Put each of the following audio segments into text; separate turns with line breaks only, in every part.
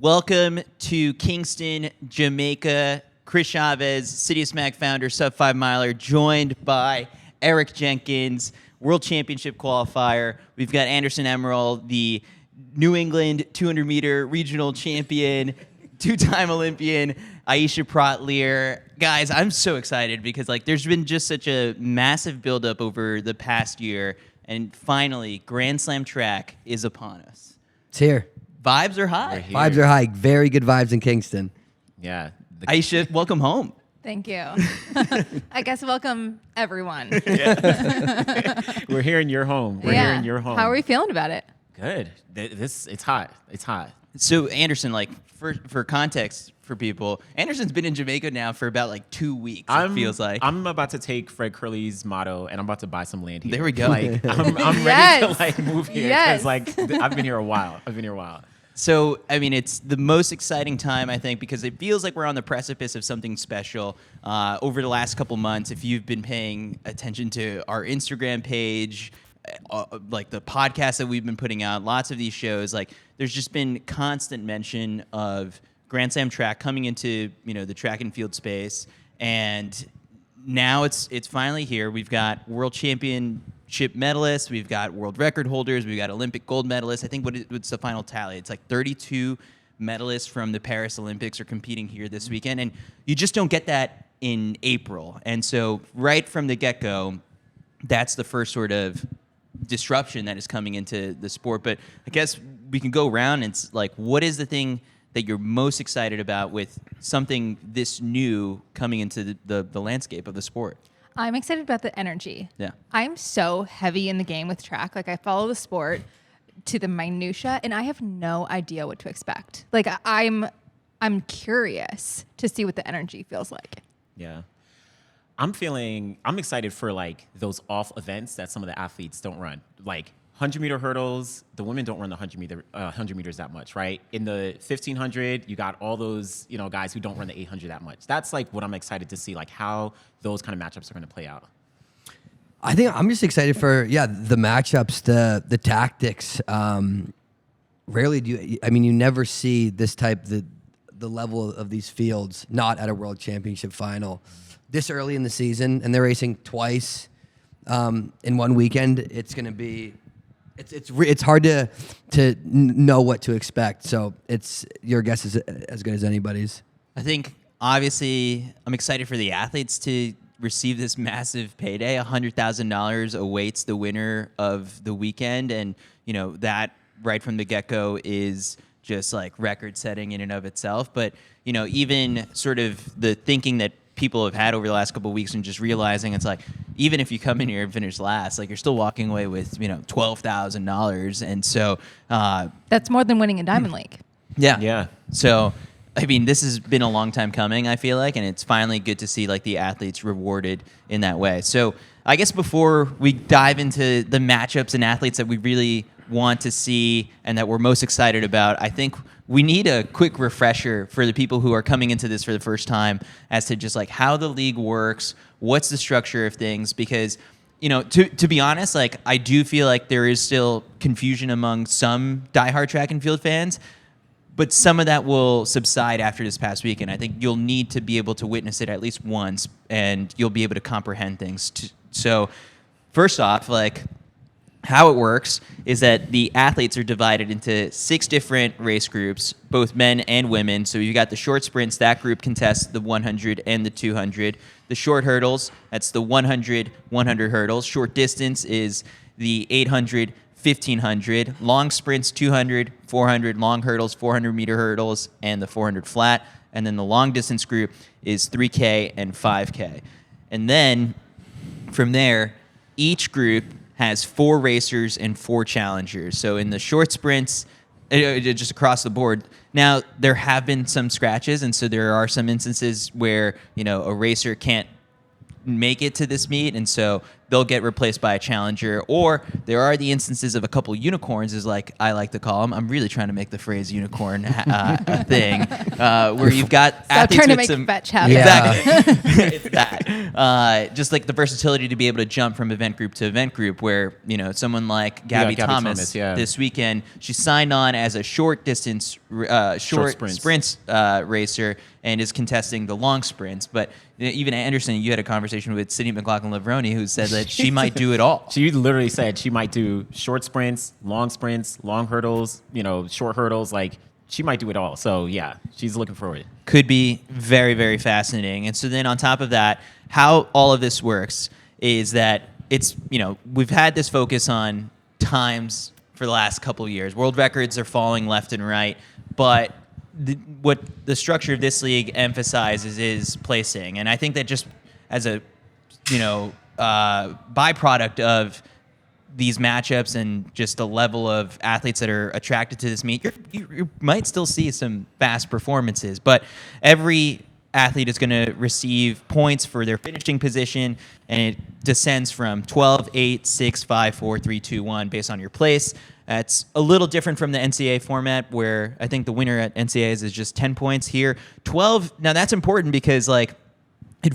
Welcome to Kingston, Jamaica. Chris Chavez, CITIUS Mag founder, sub 5 miler, joined by Eric Jenkins, World Championship qualifier. We've got Anderson Emerald, the New England 200-meter regional champion, two-time Olympian, Aisha Pratt-Lear. Guys, I'm so excited because there's been just such a massive buildup over the past year, and finally, Grand Slam track is upon us.
It's here.
Vibes are high.
Vibes are high. Very good vibes in Kingston.
Yeah.
Aisha, welcome home.
Thank you. I guess welcome everyone.
We're here in your home. We're here in your home.
How are we feeling about it?
Good. It's hot. It's hot.
So Anderson, for context for people, Anderson's been in Jamaica now for about 2 weeks. It feels like
I'm about to take Fred Kerley's motto and I'm about to buy some land here.
There we go.
I'm ready to move here because I've been here a while.
So, I mean, it's the most exciting time, I think, because it feels like we're on the precipice of something special. Over the last couple months, if you've been paying attention to our Instagram page, the podcast that we've been putting out, lots of these shows, there's just been constant mention of Grand Slam track coming into, the track and field space. And now it's finally here. We've got world championship medalists, we've got world record holders, we've got Olympic gold medalists. I think what's the final tally? It's 32 medalists from the Paris Olympics are competing here this weekend, and you just don't get that in April. And so right from the get-go, that's the first sort of disruption that is coming into the sport. But I guess we can go around and it's what is the thing that you're most excited about with something this new coming into the landscape of the sport?
I'm excited about the energy.
Yeah.
I'm so heavy in the game with track. I follow the sport to the minutia, and I have no idea what to expect. I'm curious to see what the energy feels like.
Yeah. I'm excited for those off events that some of the athletes don't run. 100-meter hurdles, the women don't run the 100 meters that much, right? In the 1500, you got all those, guys who don't run the 800 that much. That's what I'm excited to see, how those kind of matchups are going to play out.
I think I'm just excited for the matchups, the tactics. Rarely do you never see this type the level of these fields not at a world championship final this early in the season, and they're racing twice in one weekend. It's going to be. It's hard to know what to expect. So your guess is as good as anybody's.
I think obviously I'm excited for the athletes to receive this massive payday. $100,000 awaits the winner of the weekend, and that right from the get-go is just record setting in and of itself. But even sort of the thinking that people have had over the last couple of weeks and just realizing it's even if you come in here and finish last, you're still walking away with $12,000, and so
that's more than winning a Diamond League.
Yeah. So I mean, this has been a long time coming, I feel like, and it's finally good to see the athletes rewarded in that way. So I guess before we dive into the matchups and athletes that we really want to see and that we're most excited about, I think we need a quick refresher for the people who are coming into this for the first time as to just how the league works, what's the structure of things, because to be honest, I do feel like there is still confusion among some diehard track and field fans, but some of that will subside after this past weekend. I think you'll need to be able to witness it at least once, and you'll be able to comprehend things. So first off, how it works is that the athletes are divided into 6 different race groups, both men and women. So you got the short sprints, that group contests the 100 and the 200. The short hurdles, that's the 100 hurdles. Short distance is the 800, 1500. Long sprints, 200, 400. Long hurdles, 400-meter hurdles, and the 400 flat. And then the long distance group is 3K and 5K. And then from there, each group has 4 racers and 4 challengers. So in the short sprints, just across the board. Now, there have been some scratches, and so there are some instances where, a racer can't make it to this meet, and so they'll get replaced by a challenger, or there are the instances of a couple unicorns, is like I like to call them. I'm really trying to make the phrase unicorn a thing, where you've got athletes
trying to
with
make
some
fetch happen.
exactly. It's that just like the versatility to be able to jump from event group to event group, where someone like Gabby Thomas this weekend, she signed on as a short distance short sprints racer and is contesting the long sprints. But even Anderson, you had a conversation with Sydney McLaughlin-Levrone, who said that she might do it all.
She literally said she might do short sprints, long hurdles, short hurdles. Like, she might do it all. So, yeah, she's looking forward.
Could be very, very fascinating. And so then on top of that, how all of this works is that it's, we've had this focus on times for the last couple of years. World records are falling left and right, but what the structure of this league emphasizes is placing. And I think that just as a, byproduct of these matchups and just the level of athletes that are attracted to this meet, you might still see some fast performances, but every athlete is going to receive points for their finishing position, and it descends from 12, 8, 6, 5, 4, 3, 2, 1 based on your place. That's a little different from the NCAA format, where I think the winner at NCAAs is just 10 points. Here, 12. Now that's important because it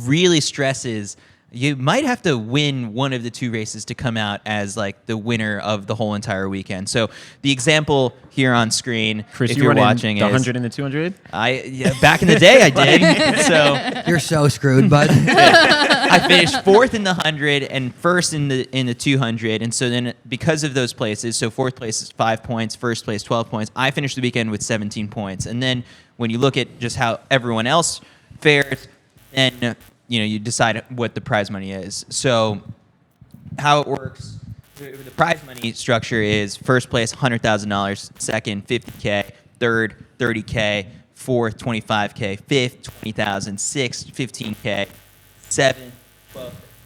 really stresses you might have to win one of the two races to come out as the winner of the whole entire weekend. So the example here on screen,
Chris,
if you're watching,
the 100 and the 200.
Back in the day I did. So
you're so screwed, bud.
I finished fourth in the 100 and first in the 200, and so then because of those places, so fourth place is 5 points, first place 12 points. I finished the weekend with 17 points, and then when you look at just how everyone else fares, and you decide what the prize money is. So how it works, the prize money structure is first place $100,000, second $50K, third $30K, fourth $25K, fifth $20,000, sixth $15K, seventh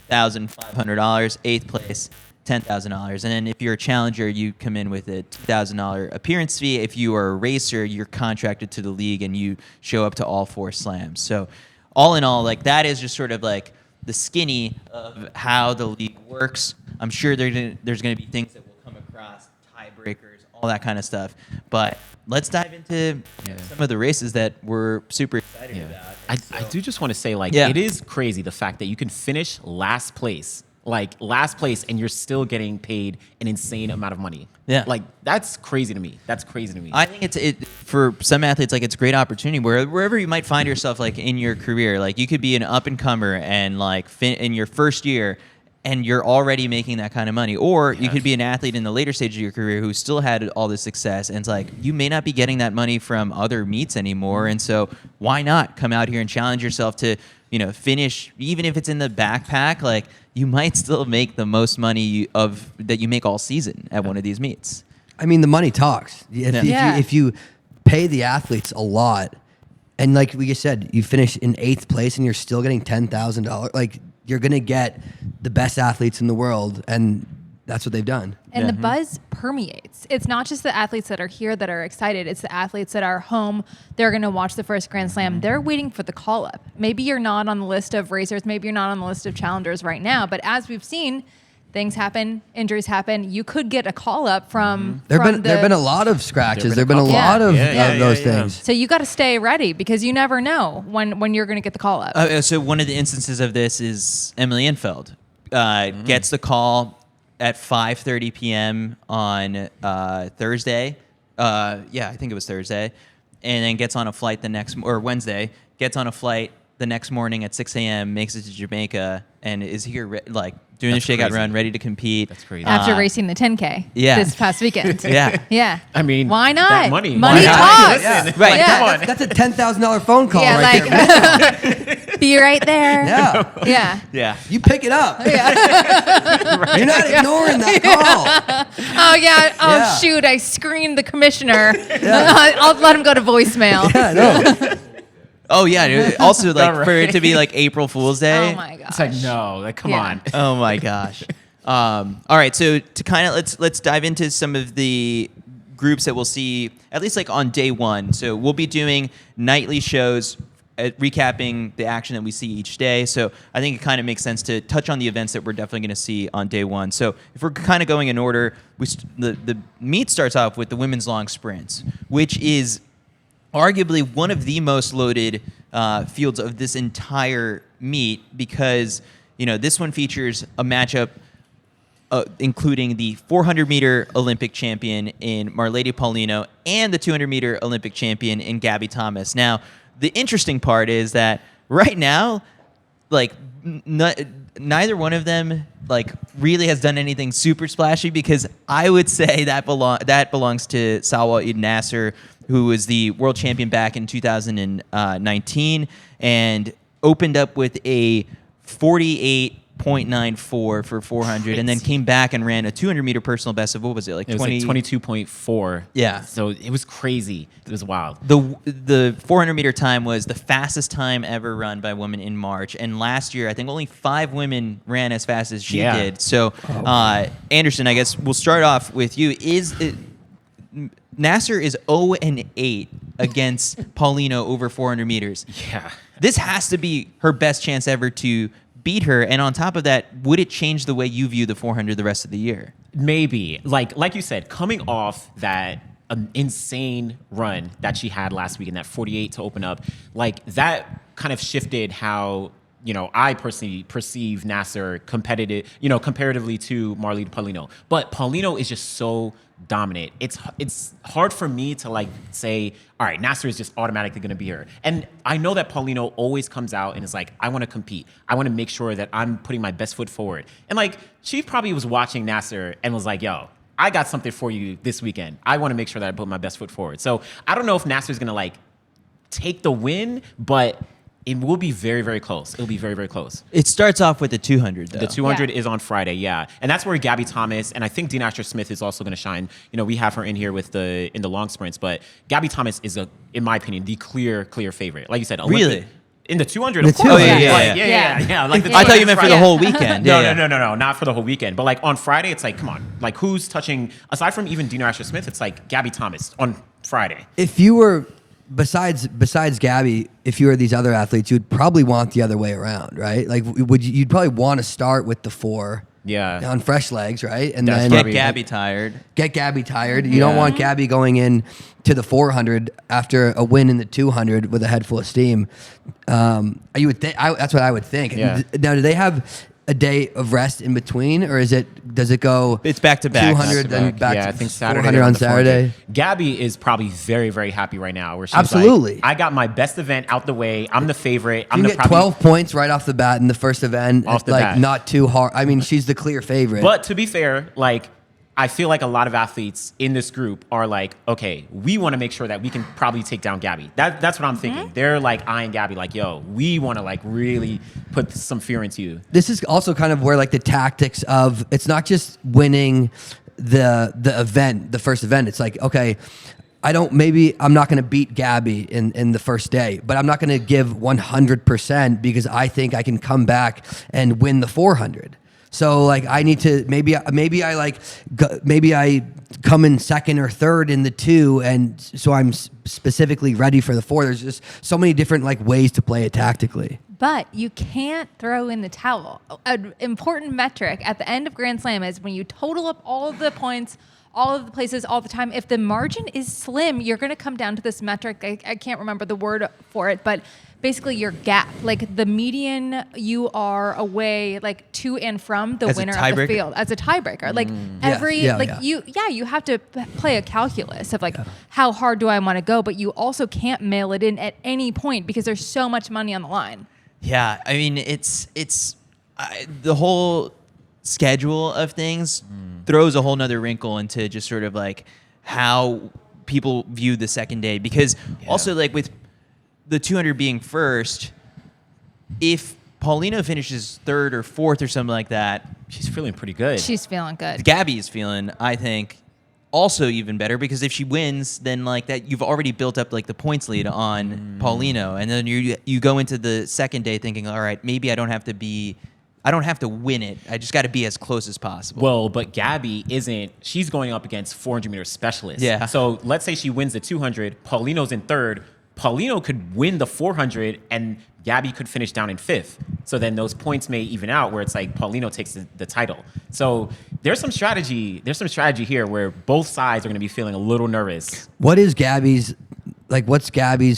$12,500, eighth place $10,000. And then if you're a challenger, you come in with a $2,000 appearance fee. If you are a racer, you're contracted to the league and you show up to all 4 slams. So all in all, that is just sort of the skinny of how the league works. I'm sure there's going to be things that we'll come across, tiebreakers, all that kind of stuff. But let's dive into some of the races that we're super excited about.
I do just want to say, it is crazy the fact that you can finish last place, and you're still getting paid an insane amount of money.
Yeah.
That's crazy to me.
I think it's for some athletes, it's a great opportunity wherever you might find yourself, in your career, you could be an up and comer and in your first year and you're already making that kind of money, or you could be an athlete in the later stage of your career who still had all this success, and it's you may not be getting that money from other meets anymore, and so why not come out here and challenge yourself to finish, even if it's in the backpack, you might still make the most money that you make all season at one of these meets.
I mean, the money talks. If you pay the athletes a lot, and like we just said, you finish in 8th place and you're still getting $10,000, you're going to get the best athletes in the world, and that's what they've done.
And the buzz permeates. It's not just the athletes that are here that are excited. It's the athletes that are home. They're going to watch the first Grand Slam. They're waiting for the call-up. Maybe you're not on the list of racers. Maybe you're not on the list of challengers right now. But as we've seen, things happen. Injuries happen. You could get a call-up from
There have been a lot of scratches. There have been a lot of those things.
So you got to stay ready because you never know when you're going to get the call-up.
So one of the instances of this is Emily Infeld. Gets the call at 5:30 p.m. on Thursday. I think it was Thursday. And then gets on a flight Wednesday, gets on a flight the next morning at 6 a.m., makes it to Jamaica, and is here doing the shakeout run, ready to compete.
That's crazy.
After racing the 10K this past weekend.
Yeah.
I mean,
why not?
That money
talks.
Listen,
Right.
Come on.
That's a $10,000 phone call
there. Be right there.
Yeah.
Yeah.
You pick it up. You're not ignoring that call.
Oh, yeah. Oh, shoot. I screened the commissioner. I'll let him go to voicemail.
Yeah, no.
Oh, yeah. Dude. Also, for it to be April Fool's Day.
Oh, my gosh.
It's no. Come on.
Oh, my gosh. All right. So to kind of let's dive into some of the groups that we'll see, at least on day one. So we'll be doing nightly shows recapping the action that we see each day. So I think it kind of makes sense to touch on the events that we're definitely going to see on day one. So if we're kind of going in order, the meet starts off with the women's long sprints, which is arguably one of the most loaded fields of this entire meet because, this one features a matchup including the 400-meter Olympic champion in Marlady Paulino and the 200-meter Olympic champion in Gabby Thomas. Now, the interesting part is that right now, neither one of them really has done anything super splashy because I would say that belongs to Salwa Eid Nasser, who was the world champion back in 2019 and opened up with a 48.94 for 400
Crazy.
and then came back and ran a 200-meter personal best of, what was it,
It was 22.4.
Yeah.
So it was crazy. It was wild.
The 400-meter time was the fastest time ever run by a woman in March. And last year, I think only 5 women ran as fast as she did. So, Anderson, I guess we'll start off with you. Nasser is 0-8 against Paulino over 400 meters.
Yeah.
This has to be her best chance ever to beat her. And on top of that, would it change the way you view the 400 the rest of the year?
Maybe. Like you said, coming off that insane run that she had last week in that 48 to open up, that kind of shifted how I personally perceive Nasser comparatively to Marlene Paulino. But Paulino is just so dominant. It's hard for me to say, all right, Nasser is just automatically going to be her. And I know that Paulino always comes out and is like, I want to compete. I want to make sure that I'm putting my best foot forward. And she probably was watching Nasser and was like, yo, I got something for you this weekend. I want to make sure that I put my best foot forward. So I don't know if Nasser's going to take the win, but it will be very, very close. It'll be very, very close.
It starts off with the 200, though.
The 200 is on Friday, yeah. And that's where Gabby Thomas, and I think Dean Asher Smith is also going to shine. We have her in here in the long sprints, but Gabby Thomas is, in my opinion, the clear favorite. Like you said, Olympic,
really?
In the 200, of
The
course.
200.
Yeah.
I thought you meant for the whole weekend.
No, not for the whole weekend. But on Friday, it's come on. Who's touching, aside from even Dean Asher Smith, it's Gabby Thomas on Friday.
If you were besides Gabby, if you were these other athletes, you'd probably want the other way around, right? You'd probably want to start with the 4 on fresh legs, right? And
That's
then
Get Gabby tired.
Get Gabby tired. You don't want Gabby going in to the 400 after a win in the 200 with a head full of steam. You would think that's what I would think.
Yeah.
Now, do they have a day of rest in between, or does it go?
It's back to back.
200 then back
I
to
think Saturday
400 on Saturday.
Gabby is probably very, very happy right now. Where she's
Absolutely.
I got my best event out the way. I'm the favorite. I'm
You
the
get 12 points right off the bat in the first event.
Off the bat.
Not too hard. I mean, she's the clear favorite.
But to be fair, I feel like a lot of athletes in this group are okay, we want to make sure that we can probably take down Gabby. That's what I'm thinking. They're eyeing Gabby yo, we want to really put some fear into you.
This is also kind of where the tactics of, it's not just winning the event, the first event. It's okay, I'm not going to beat Gabby in the first day, but I'm not going to give 100% because I think I can come back and win the 400. So I need to maybe I come in second or third in the 2, and so I'm specifically ready for the 4. There's just so many different ways to play it tactically.
But you can't throw in the towel. An important metric at the end of Grand Slam is when you total up all of the points, all of the places, all the time. If the margin is slim, you're going to come down to this metric. I can't remember the word for it, but basically your gap, the median you are away, to and from the
As a
winner of the
tiebreaker?
field as a tiebreaker. You have to play a calculus of how hard do I want to go, but you also can't mail it in at any point because there's so much money on the line.
Yeah, I mean, it's the whole schedule of things throws a whole nother wrinkle into just sort of how people view the second day. Because also with the 200 being first, if Paulino finishes 3rd or 4th or something like that,
She's feeling pretty good.
She's feeling good.
Gabby is feeling, I think, also even better, because if she wins, then that you've already built up the points lead on Paulino, and then you go into the second day thinking, all right, maybe I don't have to win it. I just got to be as close as possible.
Well, but Gabby she's going up against 400-meter specialists.
Yeah.
So let's say she wins the 200, Paulino's in 3rd, Paulino could win the 400 and Gabby could finish down in 5th. So then those points may even out where it's like Paulino takes the title. So there's some strategy here where both sides are going to be feeling a little nervous.
What's Gabby's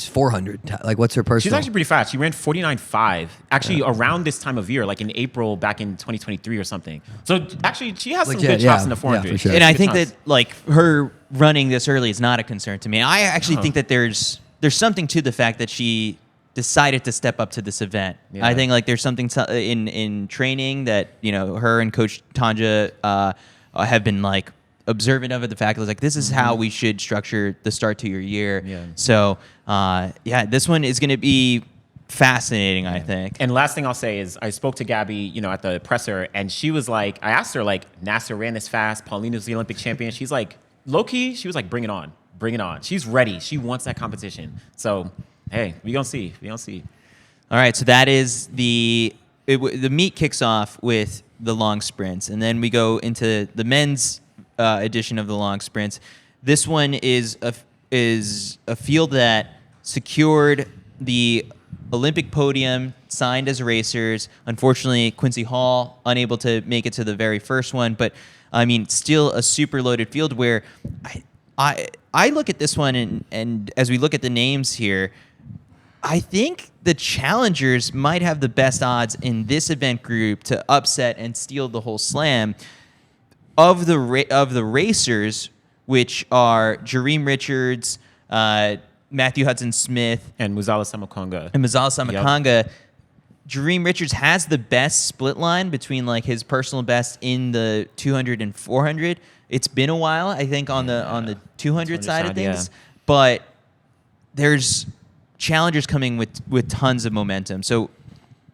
400? Like, what's her personal?
She's actually pretty fast. She ran 49.5 actually around this time of year, like in April back in 2023 or something. So actually she has some good chops in the 400.
Yeah, for sure.
And I think that like her running this early is not a concern to me. I actually think that there's something to the fact that she decided to step up to this event.
Yeah.
I think like there's something in training that, you know, her and Coach Tanja have been like observant of it. The fact that like this is how we should structure the start to your year.
Yeah.
So this one is going to be fascinating, I think.
And last thing I'll say is I spoke to Gabby, you know, at the presser, and she was like, I asked her like, Nasser ran this fast, Paulina's the Olympic champion. She's like, low key, she was like, bring it on. She's ready. She wants that competition. So hey, we gonna see.
All right, so that is the meet kicks off with the long sprints, and then we go into the men's edition of the long sprints. This one is a field that secured the Olympic podium, signed as racers. Unfortunately, Quincy Hall unable to make it to the very first one, but I mean, still a super loaded field where I look at this one and as we look at the names here, I think the challengers might have the best odds in this event group to upset and steal the whole slam. Of the racers, which are Jareem Richards, Matthew Hudson-Smith,
And Muzala Samakonga.
Yep. Jareem Richards has the best split line between like his personal best in the 200 and 400. It's been a while, I think, on the 200 side of things, but there's challengers coming with tons of momentum. So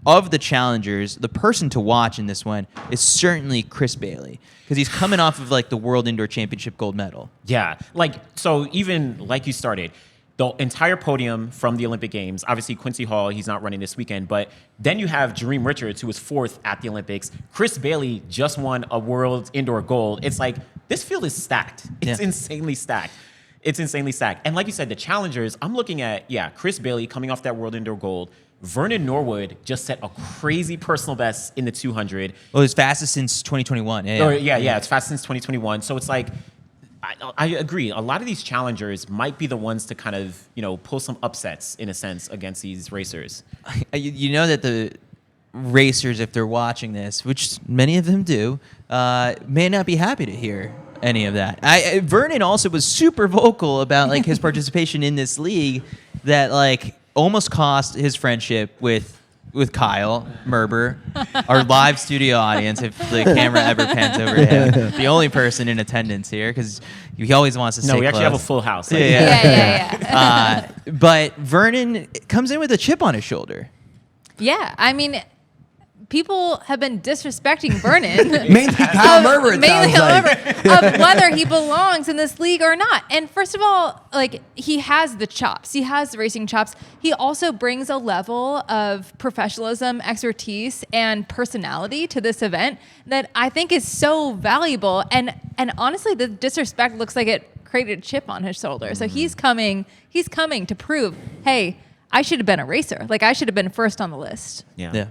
of the challengers, the person to watch in this one is certainly Chris Bailey, because he's coming off of like the World Indoor Championship gold medal.
Yeah, like, so even like you started, the entire podium from the Olympic Games, obviously Quincy Hall, he's not running this weekend, but then you have Jareem Richards, who was 4th at the Olympics. Chris Bailey just won a World Indoor Gold. It's like, this field is stacked. It's insanely stacked. And like you said, the challengers, I'm looking at, Chris Bailey coming off that World Indoor Gold. Vernon Norwood just set a crazy personal best in the 200.
Well, it's fastest since 2021.
It's fast since 2021. So it's like, I agree. A lot of these challengers might be the ones to kind of, you know, pull some upsets in a sense against these racers.
You know that the racers, if they're watching this, which many of them do, may not be happy to hear any of that. Vernon also was super vocal about like his participation in this league that like almost cost his friendship with Kyle Merber, our live studio audience, if the camera ever pans over to him. The only person in attendance here, because he always wants to stay
No, we actually
close.
have a full house.
Yeah.
But Vernon comes in with a chip on his shoulder.
Yeah, I mean, people have been disrespecting Vernon.
Mainly Kyle Merber, it sounds like.
Of whether he belongs in this league or not. And first of all, like, he has the chops. He has the racing chops. He also brings a level of professionalism, expertise, and personality to this event that I think is so valuable. And honestly, the disrespect looks like it created a chip on his shoulder. So he's coming to prove, hey, I should have been a racer. Like, I should have been first on the list.
Yeah.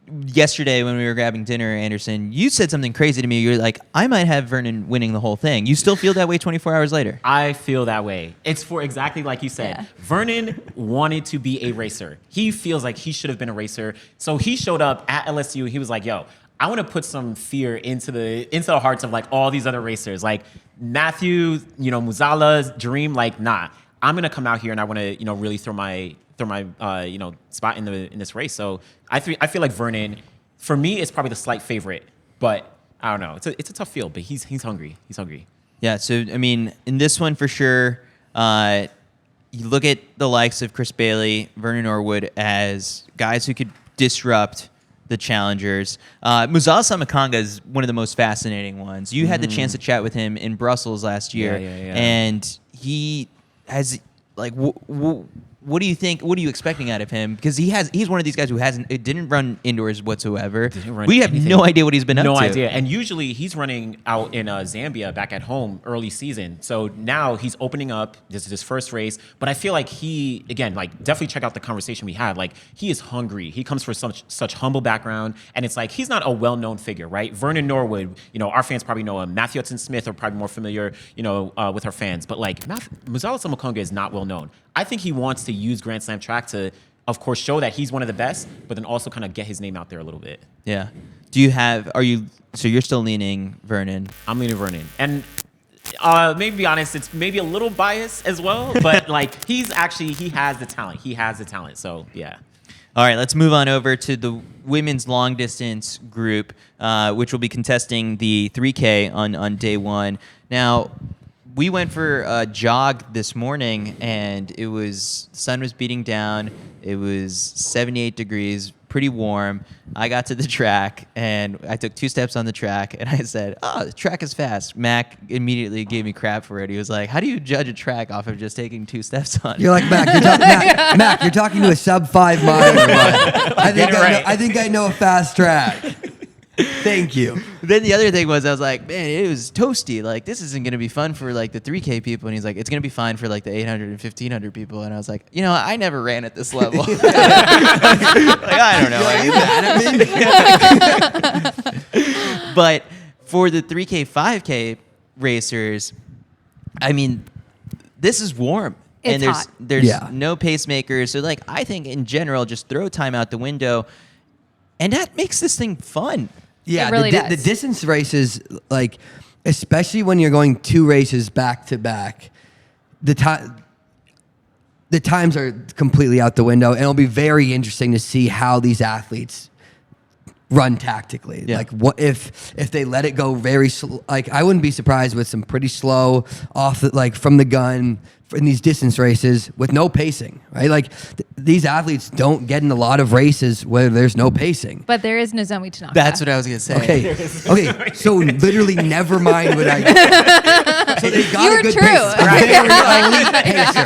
Yesterday when we were grabbing dinner, Anderson, you said something crazy to me. You're like, I might have Vernon winning the whole thing. You still feel that way 24 hours later?
I feel that way. It's for exactly like you said.
Yeah.
Vernon wanted to be a racer. He feels like he should have been a racer. So he showed up at LSU. He was like, yo, I want to put some fear into the hearts of like all these other racers. Like Matthew, you know, Muzala's Dream, like, nah. I'm gonna come out here and I want to, you know, really throw my you know, spot in this race. So I feel like Vernon, for me, is probably the slight favorite. But I don't know. It's a tough field, but he's hungry. He's hungry.
Yeah. So I mean, in this one for sure, you look at the likes of Chris Bailey, Vernon Norwood as guys who could disrupt the challengers. Muzala Samakonga is one of the most fascinating ones. You had the chance to chat with him in Brussels last year,
Yeah.
and he has like what do you think? What are you expecting out of him? Because he's one of these guys who didn't run indoors whatsoever. We have
anything.
no idea what he's been up to.
No idea. And usually he's running out in Zambia back at home early season. So now he's opening up. This is his first race. But I feel like he, again, like definitely check out the conversation we had. Like he is hungry. He comes from such humble background. And it's like he's not a well-known figure, right? Vernon Norwood, our fans probably know him. Matthew Hudson-Smith are probably more familiar, with our fans. But like Muzala Samukonga is not well known. I think he wants to use Grand Slam track to, of course, show that he's one of the best, but then also kind of get his name out there a little bit.
Yeah. So you're still leaning Vernon?
I'm leaning Vernon. And maybe be honest, it's maybe a little biased as well, but like he has the talent. He has the talent. So yeah.
All right, let's move on over to the women's long distance group, which will be contesting the 3K on day one. Now, we went for a jog this morning, and the sun was beating down. It was 78 degrees, pretty warm. I got to the track, and I took 2 steps on the track, and I said, "Oh, the track is fast." Mac immediately gave me crap for it. He was like, "How do you judge a track off of just taking 2 steps on it?"
You're like, Mac, you're talking to a sub 5 miler. I think I know a fast track. Thank you.
Then the other thing was, I was like, man, it was toasty. Like, this isn't going to be fun for, like, the 3K people. And he's like, it's going to be fine for, like, the 800 and 1,500 people. And I was like, I never ran at this level. Like, I don't know.
Are you mad at me?
But for the 3K, 5K racers, I mean, this is warm.
It's
and
hot.
There's no pacemakers. So, like, I think in general, just throw time out the window. And that makes this thing fun.
Yeah,
it really does.
The distance races, like, especially when you're going 2 races back to back, the times are completely out the window, and it'll be very interesting to see how these athletes run tactically.
Yeah.
Like, what if they let it go very slow? Like, I wouldn't be surprised with some pretty slow from the gun in these distance races with no pacing, right? Like, these athletes don't get in a lot of races where there's no pacing.
But there is Nozomi Tanaka.
That's what I was going to say.
Okay. So literally never mind what I. So they got
You're
a good
true.
pace. Very elite pacer.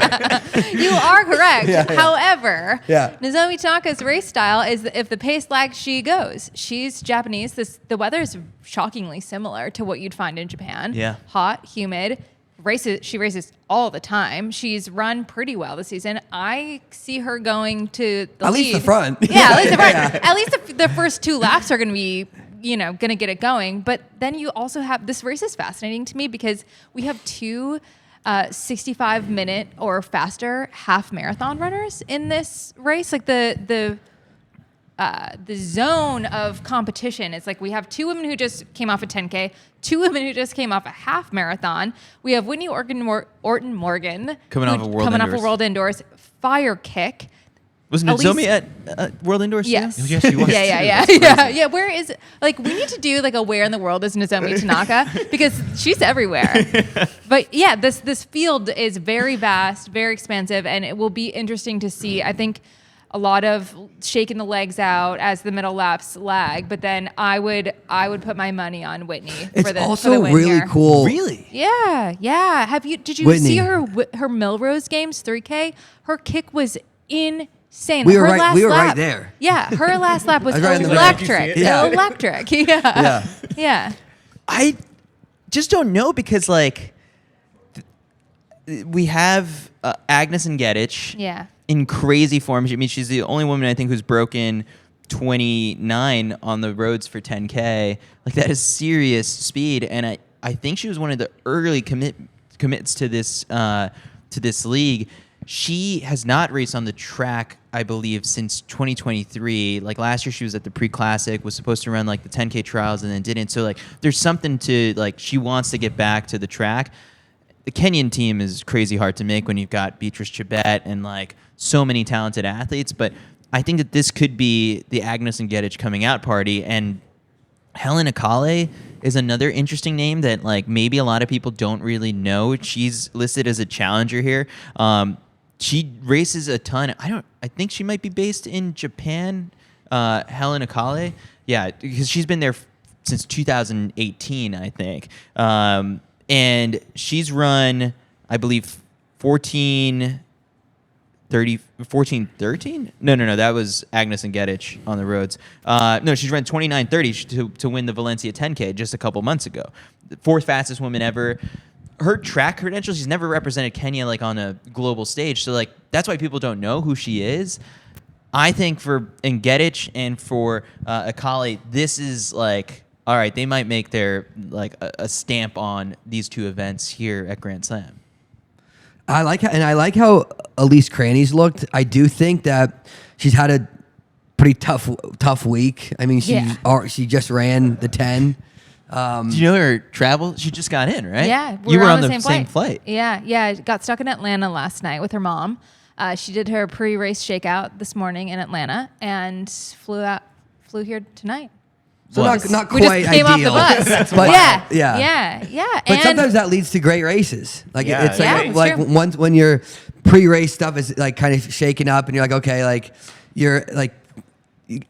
You are correct.
Yeah.
However,
Yeah.
Nozomi Tanaka's race style is if the pace lags, she goes. She's Japanese. The weather is shockingly similar to what you'd find in Japan.
Yeah.
Hot, humid. She races all the time. She's run pretty well this season. I see her going to the
At
lead.
least the front.
Yeah, at least the front.
Yeah.
At least the first 2 laps are going to be, going to get it going. But then you also have, this race is fascinating to me because we have 2 65-minute or faster half marathon runners in this race. Like the zone of competition. It's like we have 2 women who just came off a 10K, 2 women who just came off a half marathon. We have Whitney Orton Morgan
Coming off a World Indoors.
Fire kick.
Was Nozomi at World Indoors?
Yes.
Too? Yes, she was.
Yeah. Where is we need to do like a where in the world is Nozomi Tanaka because she's everywhere. But yeah, this field is very vast, very expansive, and it will be interesting to see. I think a lot of shaking the legs out as the middle laps lag, but then I would put my money on Whitney for the
also
for the win
really
here.
cool.
Really?
Yeah. Did you
Whitney.
see her Melrose Games 3K? Her kick was insane.
We were
Her
right-
last
we were
lap,
right there.
Yeah, her last lap was
I was right in the back.
electric.
Yeah.
Electric. Yeah.
I just don't know because, like, we have Agnes Ngedic.
Yeah.
In crazy form. I mean, she's the only woman I think who's broken 29 on the roads for 10K. Like, that is serious speed, and I think she was one of the early commits to this league. She has not raced on the track, I believe, since 2023. Like, last year she was at the pre-classic, was supposed to run like the 10K trials and then didn't. So, like, there's something to, like, she wants to get back to the track. The Kenyan team is crazy hard to make when you've got Beatrice Chibet and, like, so many talented athletes, but I think that this could be the Agnes Ngedic coming out party. And Helen Akale is another interesting name that, like, maybe a lot of people don't really know. She's listed as a challenger here. She races a ton. I think she might be based in Japan. Helen Akale, yeah, because she's been there since 2018, I think. And she's run, I believe, 14 14:13? No. That was Agnes and Gedich on the roads. No, she's run 29:30 to win the Valencia 10K just a couple months ago. The fourth fastest woman ever. Her track credentials, she's never represented Kenya like on a global stage. So like that's why people don't know who she is. I think for Gedich and for Akali, this is like, all right, they might make their like a stamp on these two events here at Grand Slam.
I like how Elise Craney's looked. I do think that she's had a pretty tough week. I mean, she just ran the 10.
Do you know her travel? She just got in, right?
Yeah,
you were on the same flight.
Yeah. Got stuck in Atlanta last night with her mom. She did her pre-race shakeout this morning in Atlanta and flew here tonight.
So not
We
quite
just came
ideal.
off the bus.
But
Yeah.
But
And
sometimes that leads to great races. Like it's
it's
like
true.
once when your pre-race stuff is like kind of shaken up and you're like, okay, like you're like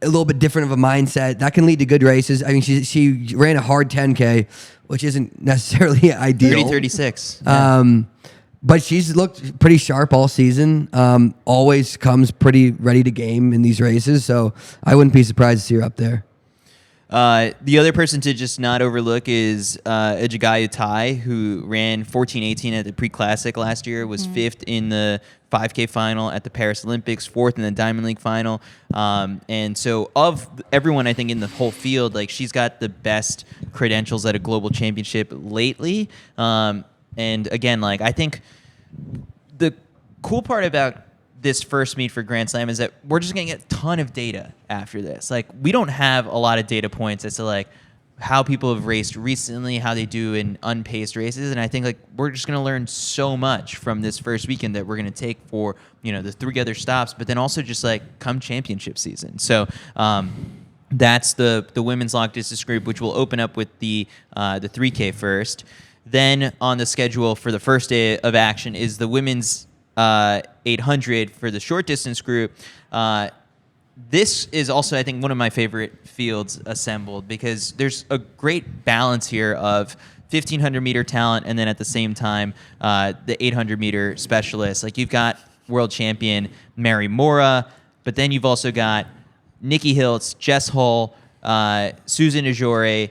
a little bit different of a mindset. That can lead to good races. I mean, she ran a hard 10K, which isn't necessarily ideal.
30:36.
But she's looked pretty sharp all season. Always comes pretty ready to game in these races. So I wouldn't be surprised to see her up there.
The other person to just not overlook is Ejagayo Tai, who ran 14:18 at the Pre-Classic last year, was fifth in the 5K final at the Paris Olympics, fourth in the Diamond League final. And so of everyone, I think, in the whole field, like she's got the best credentials at a global championship lately. And again, like I think the cool part about this first meet for Grand Slam is that we're just going to get a ton of data after this. Like we don't have a lot of data points as to like how people have raced recently, how they do in unpaced races. And I think like we're just going to learn so much from this first weekend that we're going to take for, the 3 other stops, but then also just like come championship season. So, that's the women's long distance group, which will open up with the 3K first. Then on the schedule for the first day of action is the women's 800 for the short distance group. This is also, I think, one of my favorite fields assembled because there's a great balance here of 1,500 meter talent and then at the same time the 800 meter specialists. Like you've got world champion Mary Moraa, but then you've also got Nikki Hiltz, Jess Hull, Susan Ajore,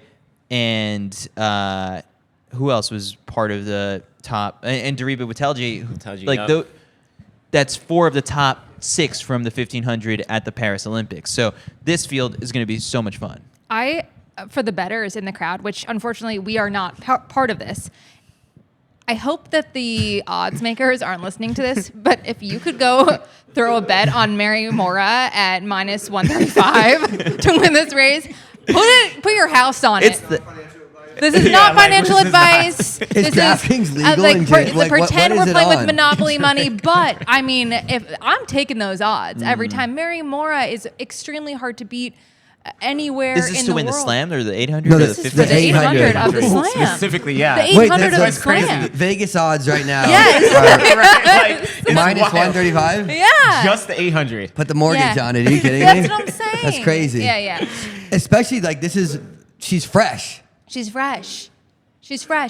and who else was part of the top? And Dariba Witelji. Like that's 4 of the top 6 from the 1,500 at the Paris Olympics. So this field is going to be so much fun.
For the bettors in the crowd, which unfortunately we are not part of this, I hope that the odds makers aren't listening to this, but if you could go throw a bet on Mary Moraa at minus 135 to win this race, put your house on it. This is not financial advice.
Is DraftKings legal?
Pretend
what
we're playing with
on?
Monopoly money, but I mean, if I'm taking those odds every time. Mary Moraa is extremely hard to beat anywhere in the world.
Is this to win the slam or the 800
No,
or the
this is
1500?
the 800 of the slam.
Specifically, yeah.
The 800 of the slam.
Vegas odds right now.
Yes.
It's
Minus
wild.
135?
Yeah.
Just the 800.
Put the mortgage on it. Are you kidding me?
That's what I'm saying.
That's crazy.
Yeah.
Especially like she's fresh.
She's fresh.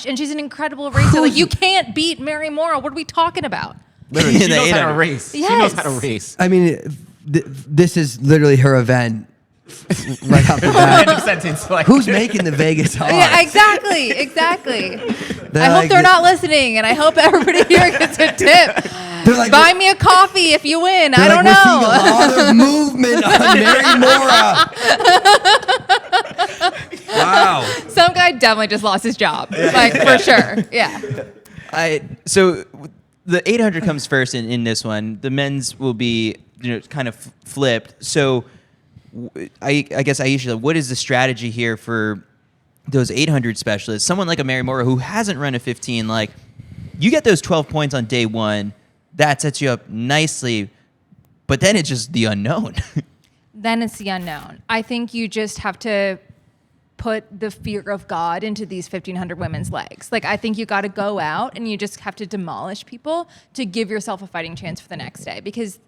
And she's an incredible racer. Like, you can't beat Mary Moraa. What are we talking about?
Literally, she
The
knows how
800.
to race.
Yes.
She knows how to race.
I mean, this is literally her event. Right off the
End of
bat.
sentence. Like,
Who's making the Vegas odds?
Yeah, exactly. I hope
like
they're not listening, and I hope everybody here gets a tip.
They're like,
Buy me a coffee if you win. I don't
We're seeing a
know.
lot of movement on Mary Moraa. Wow.
Some guy definitely just lost his job. Like, for sure. Yeah.
So the 800 comes first in this one. The men's will be kind of flipped. So I guess, Aisha, what is the strategy here for those 800 specialists? Someone like a Mary Moraa who hasn't run a 15, like you get those 12 points on day one, that sets you up nicely, but then it's just the unknown.
Then it's the unknown. I think you just have to put the fear of God into these 1,500 women's legs. Like, I think you got to go out and you just have to demolish people to give yourself a fighting chance for the next day. Because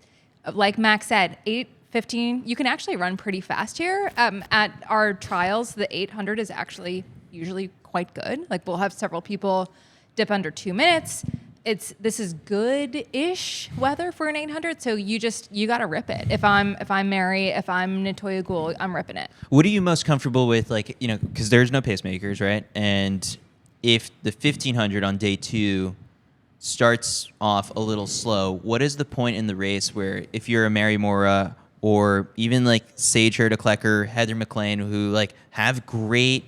like Max said, 8:15, you can actually run pretty fast here. At our trials, the 800 is actually usually quite good. Like, we'll have several people dip under 2 minutes. this is good-ish weather for an 800. So you got to rip it. If I'm Mary, if I'm Natoya Gould, I'm ripping it.
What are you most comfortable with? Like, because there's no pacemakers, right? And if the 1500 on day 2 starts off a little slow, what is the point in the race where if you're a Mary Moraa or even like Sage Hurta-Klecker, Heather McLean, who like have great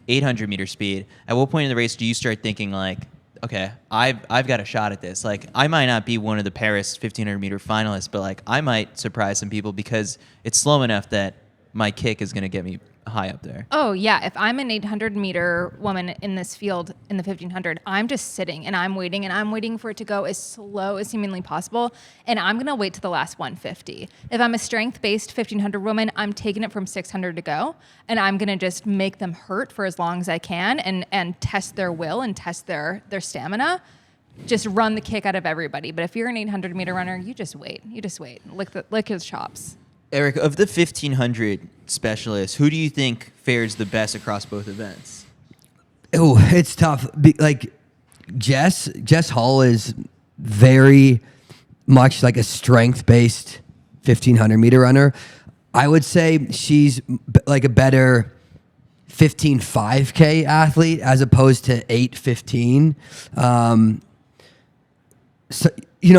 800 meter speed, at what point in the race do you start thinking like, okay, I've got a shot at this? Like, I might not be one of the Paris 1500 meter finalists, but like I might surprise some people because it's slow enough that my kick is going to get me high up there.
Oh, yeah. If I'm an 800 meter woman in this field in the 1500, I'm just sitting and I'm waiting for it to go as slow as humanly possible. And I'm going to wait to the last 150. If I'm a strength-based 1500 woman, I'm taking it from 600 to go. And I'm going to just make them hurt for as long as I can and test their will and test their stamina. Just run the kick out of everybody. But if you're an 800 meter runner, you just wait. Lick his chops.
Eric, of the 1500 specialists, who do you think fares the best across both events?
Oh, it's tough. Like Jess Hull is very much like a strength-based 1500 meter runner. I would say she's like a better 15.5K athlete as opposed to 8:15. So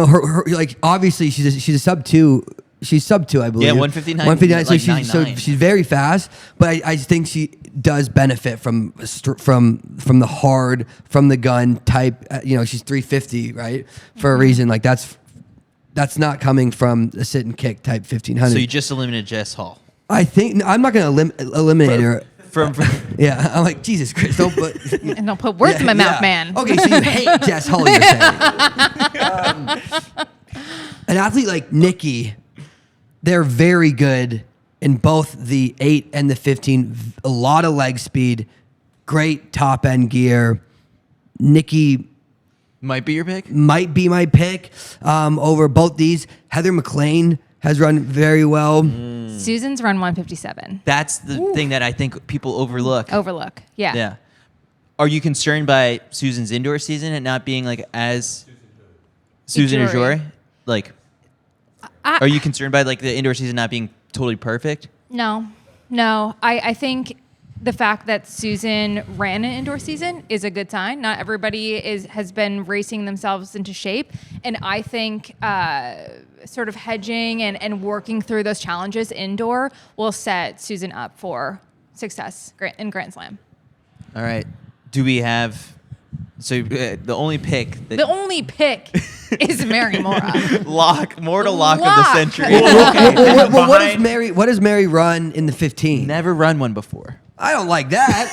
her like obviously she's a sub 2. She's sub 2, I believe.
Yeah, 159.
159. So
Like
she's very fast, but I think she does benefit from the hard, from the gun type. She's 350, right? For a reason. Like that's not coming from a sit and kick type 1500.
So you just eliminated Jess Hall.
I think I'm not going to eliminate her.
From
Yeah, I'm like, Jesus Christ, don't put...
And don't put words in my mouth, man.
Okay, so you hate Jess Hull, you're saying. An athlete like Nikki, they're very good in both the 8 and the 15. A lot of leg speed, great top end gear. Nikki
might be your pick.
Might be my pick over both these. Heather McLean has run very well.
Susan's run 157.
That's the thing that I think people overlook.
Yeah.
Yeah. Are you concerned by Susan's indoor season and not being like as Susan Ujori? Like, are you concerned by like the indoor season not being totally perfect?
No. I think the fact that Susan ran an indoor season is a good sign. Not everybody has been racing themselves into shape. And I think sort of hedging and working through those challenges indoor will set Susan up for success in Grand Slam.
All right. Do we have... So the only pick
is Mary Moraa.
lock of the century.
What does Mary run in the 15?
Never run one before.
I don't like that.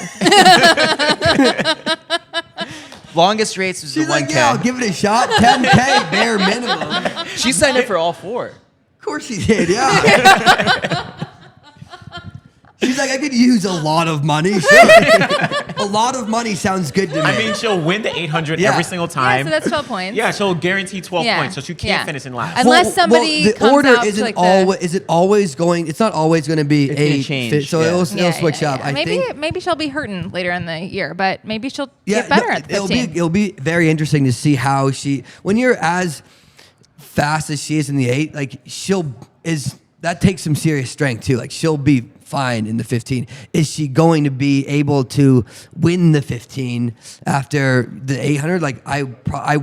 Longest race was
She's
the 1K.
like, yeah, I'll give it a shot. 10K bare minimum.
She signed up for all 4.
Of course she did, yeah. She's like, I could use a lot of money. Sure. A lot of money sounds good to me.
I mean, she'll win the 800 every single time.
Yeah, so that's 12 points.
Yeah, she'll guarantee 12 points, so she can't finish in last.
Unless somebody
the
comes
order
out
isn't
to like
always. Is it always going? It's not always going to be
It's gonna
8.
change,
So it'll switch up. I think
maybe she'll be hurting later in the year, but maybe she'll get better at the 15.
It'll be very interesting to see how when you're as fast as she is in the 8, like that takes some serious strength too. Like she'll be fine in the 15. Is she going to be able to win the 15 after the 800? Like I probably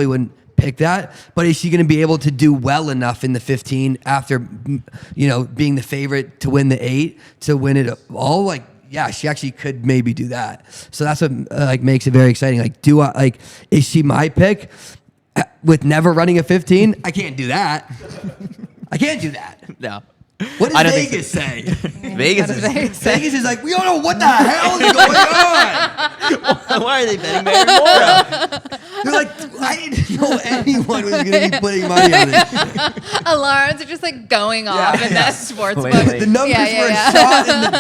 wouldn't pick that, but is she going to be able to do well enough in the 15 after being the favorite to win the 8 to win it all? Like, yeah, she actually could maybe do that. So that's what makes it very exciting. Like, is she my pick with never running a 15? I can't do that. I can't do that.
No.
What does Vegas say?
Vegas
is like, we don't know what the hell is going on.
Why are they betting Mary Moraa?
They're like, I didn't know anyone was going to be putting money on this.
Alarms are just like going off in that sports book.
The numbers were shot in the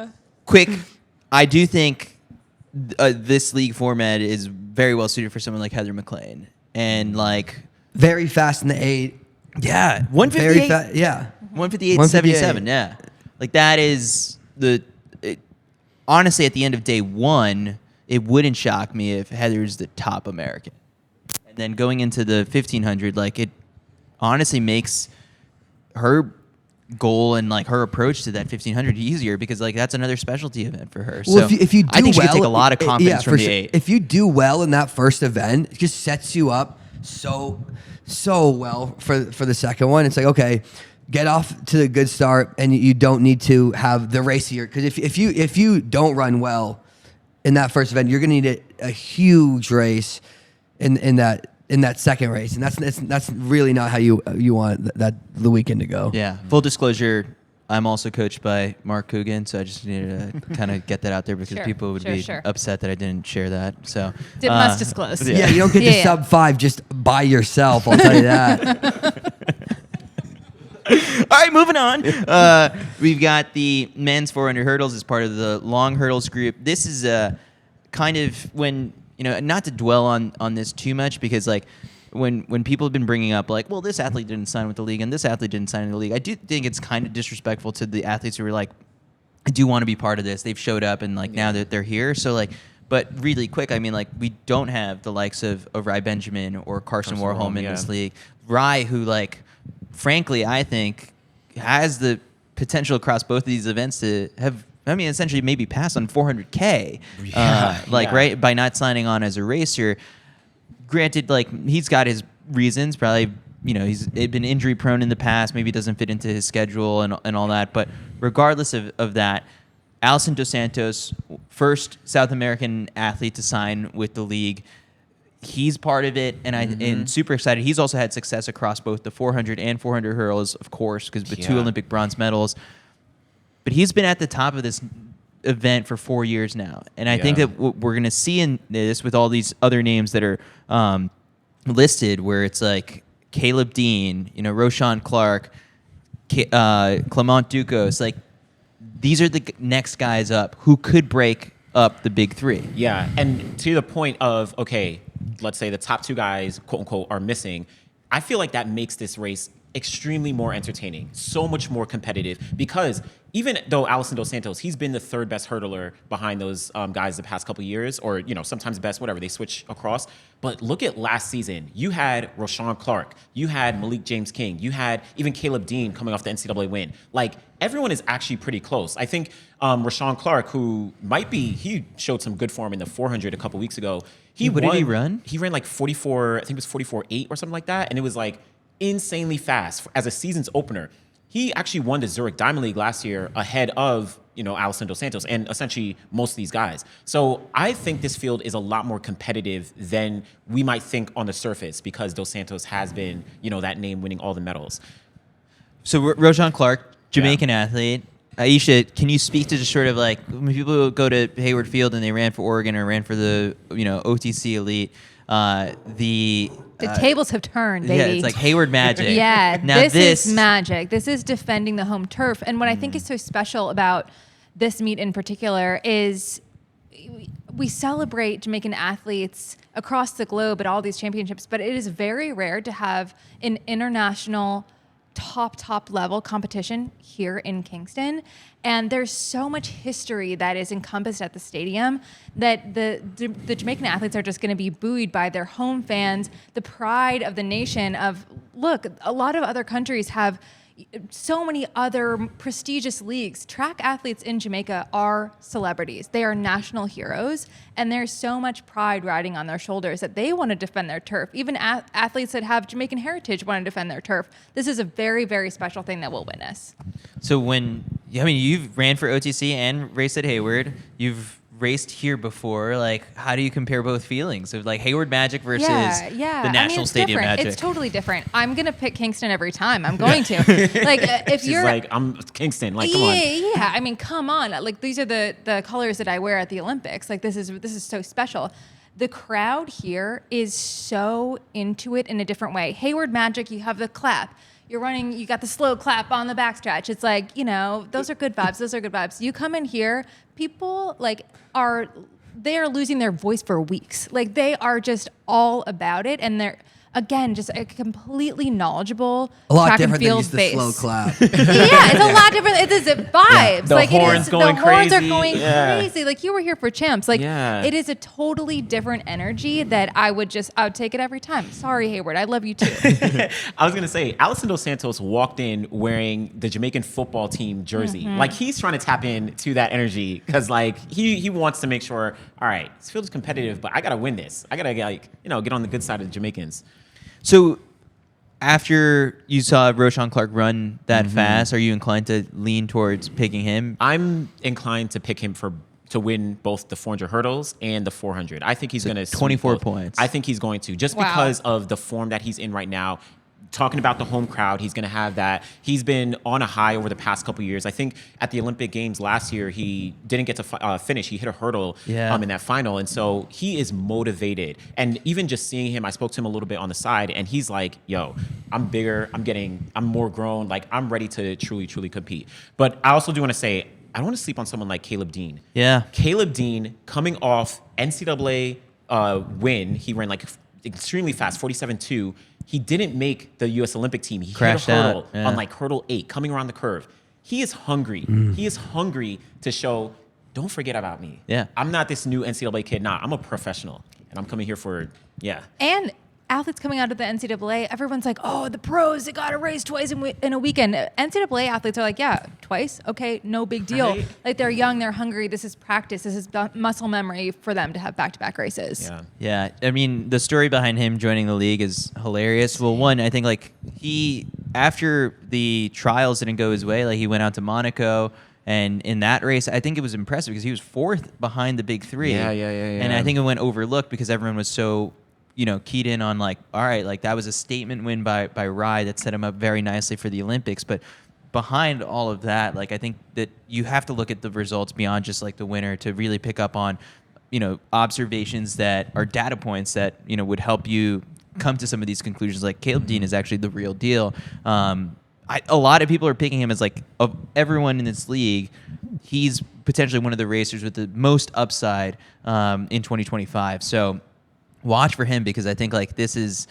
dark.
Quick, I do think this league format is very well suited for someone like Heather McLean. And
very fast in the 8.
Yeah. 158.
Very fast. Yeah.
158.77. Yeah. Like that is honestly, at the end of day one, it wouldn't shock me if Heather's the top American. And then going into the 1500, like it honestly makes her goal and like her approach to that 1500 easier because like that's another specialty event for her.
Well,
so
if you do
I think she
well,
could take a lot of confidence from the
sure.
8.
If you do well in that first event, it just sets you up so well for the second one. It's like, okay, get off to a good start, and you don't need to have the race here because if you don't run well in that first event, you're going to need a huge race in that second race, and that's really not how you want the weekend to go.
Yeah. Full disclosure, I'm also coached by Mark Coogan, so I just needed to kind of get that out there because people would be upset that I didn't share that. So
must disclose.
Yeah, you don't get to sub 5 just by yourself. I'll tell you that.
All right, moving on. We've got the men's 400 hurdles as part of the long hurdles group. This is kind of when, not to dwell on this too much because like when people have been bringing up like, well, this athlete didn't sign with the league and this athlete didn't sign in the league, I do think it's kind of disrespectful to the athletes who are like, I do want to be part of this. They've showed up and like now that they're here. So like, but really quick, I mean, like we don't have the likes of Rye Benjamin or Carson Warholm in this league. Rye, who like, frankly, I think has the potential across both of these events to have, essentially maybe pass on 400K, right, by not signing on as a racer. Granted, like he's got his reasons, probably, he's been injury prone in the past, maybe doesn't fit into his schedule and all that. But regardless of that, Alison Dos Santos, first South American athlete to sign with the league. He's part of it, and I'm super excited. He's also had success across both the 400 and 400 hurdles, of course, because with 2 Olympic bronze medals. But he's been at the top of this event for 4 years now, and I think that what we're going to see in this with all these other names that are listed, where it's like Caleb Dean, Roshan Clark, Clement Ducos, like these are the next guys up who could break up the big 3.
Yeah, and to the point of, okay, let's say the top 2 guys, quote unquote, are missing. I feel like that makes this race extremely more entertaining, so much more competitive, because even though Alison Dos Santos, he's been the 3rd best hurdler behind those guys the past couple of years, or sometimes best, whatever, they switch across. But look at last season. You had Roshan Clark, you had Malik James King, you had even Caleb Dean coming off the NCAA win. Like, everyone is actually pretty close. I think Roshan Clark, who he showed some good form in the 400 a couple weeks ago.
What did he run?
He ran like 44, I think it was 44.8 or something like that, and it was like insanely fast as a season's opener. He actually won the Zurich Diamond League last year ahead of, Alison Dos Santos and essentially most of these guys. So I think this field is a lot more competitive than we might think on the surface because Dos Santos has been, that name winning all the medals.
So Roshan Clark, Jamaican athlete. Aisha, can you speak to just sort of like when people go to Hayward Field and they ran for Oregon or ran for the, OTC Elite, the
tables have turned, baby.
Yeah, it's like Hayward magic.
Yeah,
now
this is magic. This is defending the home turf. And what I think is so special about this meet in particular is we celebrate Jamaican athletes across the globe at all these championships, but it is very rare to have an international top level competition here in Kingston. And there's so much history that is encompassed at the stadium that the Jamaican athletes are just going to be buoyed by their home fans, the pride of the nation of, look, a lot of other countries have so many other prestigious leagues. Track athletes in Jamaica are celebrities. They are national heroes, and there's so much pride riding on their shoulders that they want to defend their turf. Even athletes that have Jamaican heritage want to defend their turf. This is a very, very special thing that we'll witness.
So you've ran for OTC and raced at Hayward. You've raced here before. Like, how do you compare both feelings of like Hayward Magic versus the National Stadium
different.
Magic?
It's totally different. I'm gonna pick Kingston every time. I'm going to. Like, if
She's
you're
like, I'm Kingston. Like, come on.
Yeah. I mean, come on. Like, these are the colors that I wear at the Olympics. Like, this is so special. The crowd here is so into it in a different way. Hayward Magic, you have the clap. You're running, you got the slow clap on the backstretch. It's like, those are good vibes. Those are good vibes. You come in here, people they are losing their voice for weeks. Like, they are just all about it. And again, just a completely knowledgeable
A lot
track and
different than
field
just the
base.
slow clap.
Yeah, it's a lot different. It is vibes.
The
like
horns going
the horns are
crazy.
going
Yeah.
crazy. Like you were here for champs. Like
Yeah.
it is a totally different energy that I would take it every time. Sorry, Hayward. I love you too.
I was gonna say, Alison Dos Santos walked in wearing the Jamaican football team jersey. Like he's trying to tap into that energy because like he wants to make sure, all right, this field is competitive, but I gotta win this. I gotta get on the good side of the Jamaicans.
So after you saw Roshan Clark run that fast, are you inclined to lean towards picking him?
I'm inclined to pick him to win both the 400 hurdles and the 400. I think he's going to
24 points.
I think he's going to just
Wow.
because of the form that he's in right now. Talking about the home crowd, he's going to have that. He's been on a high over the past couple years. I think at the Olympic Games last year, he didn't get to finish. He hit a hurdle in that final. And so he is motivated. And even just seeing him, I spoke to him a little bit on the side, and he's like, yo, I'm bigger. I'm more grown. Like, I'm ready to truly, truly compete. But I also do want to say, I don't want to sleep on someone like Caleb Dean.
Yeah.
Caleb Dean coming off NCAA win. He ran like extremely fast, 47.2. He didn't make the U.S. Olympic team. He
Crashed
hit a hurdle
out, yeah.
on like hurdle 8, coming around the curve. He is hungry. He is hungry to show, don't forget about me.
Yeah.
I'm not this new NCAA kid. Nah, I'm a professional. And I'm coming here for,
And athletes coming out of the NCAA, everyone's like, oh, the pros, they got to race twice in a weekend. NCAA athletes are like, yeah, twice? Okay, no big deal.
Right.
Like they're young, they're hungry. This is practice. This is muscle memory for them to have back-to-back races.
Yeah.
Yeah, I mean, the story behind him joining the league is hilarious. Well, one, I think like after the trials didn't go his way, like he went out to Monaco, and in that race, I think it was impressive because he was 4th behind the big 3.
Yeah.
And I think it went overlooked because everyone was so, keyed in on like, all right, like that was a statement win by Rye that set him up very nicely for the Olympics. But behind all of that, like I think that you have to look at the results beyond just like the winner to really pick up on, observations that are data points that, would help you come to some of these conclusions. Like Caleb Dean is actually the real deal. A lot of people are picking him as like, of everyone in this league, he's potentially one of the racers with the most upside in 2025. So watch for him because I think like this is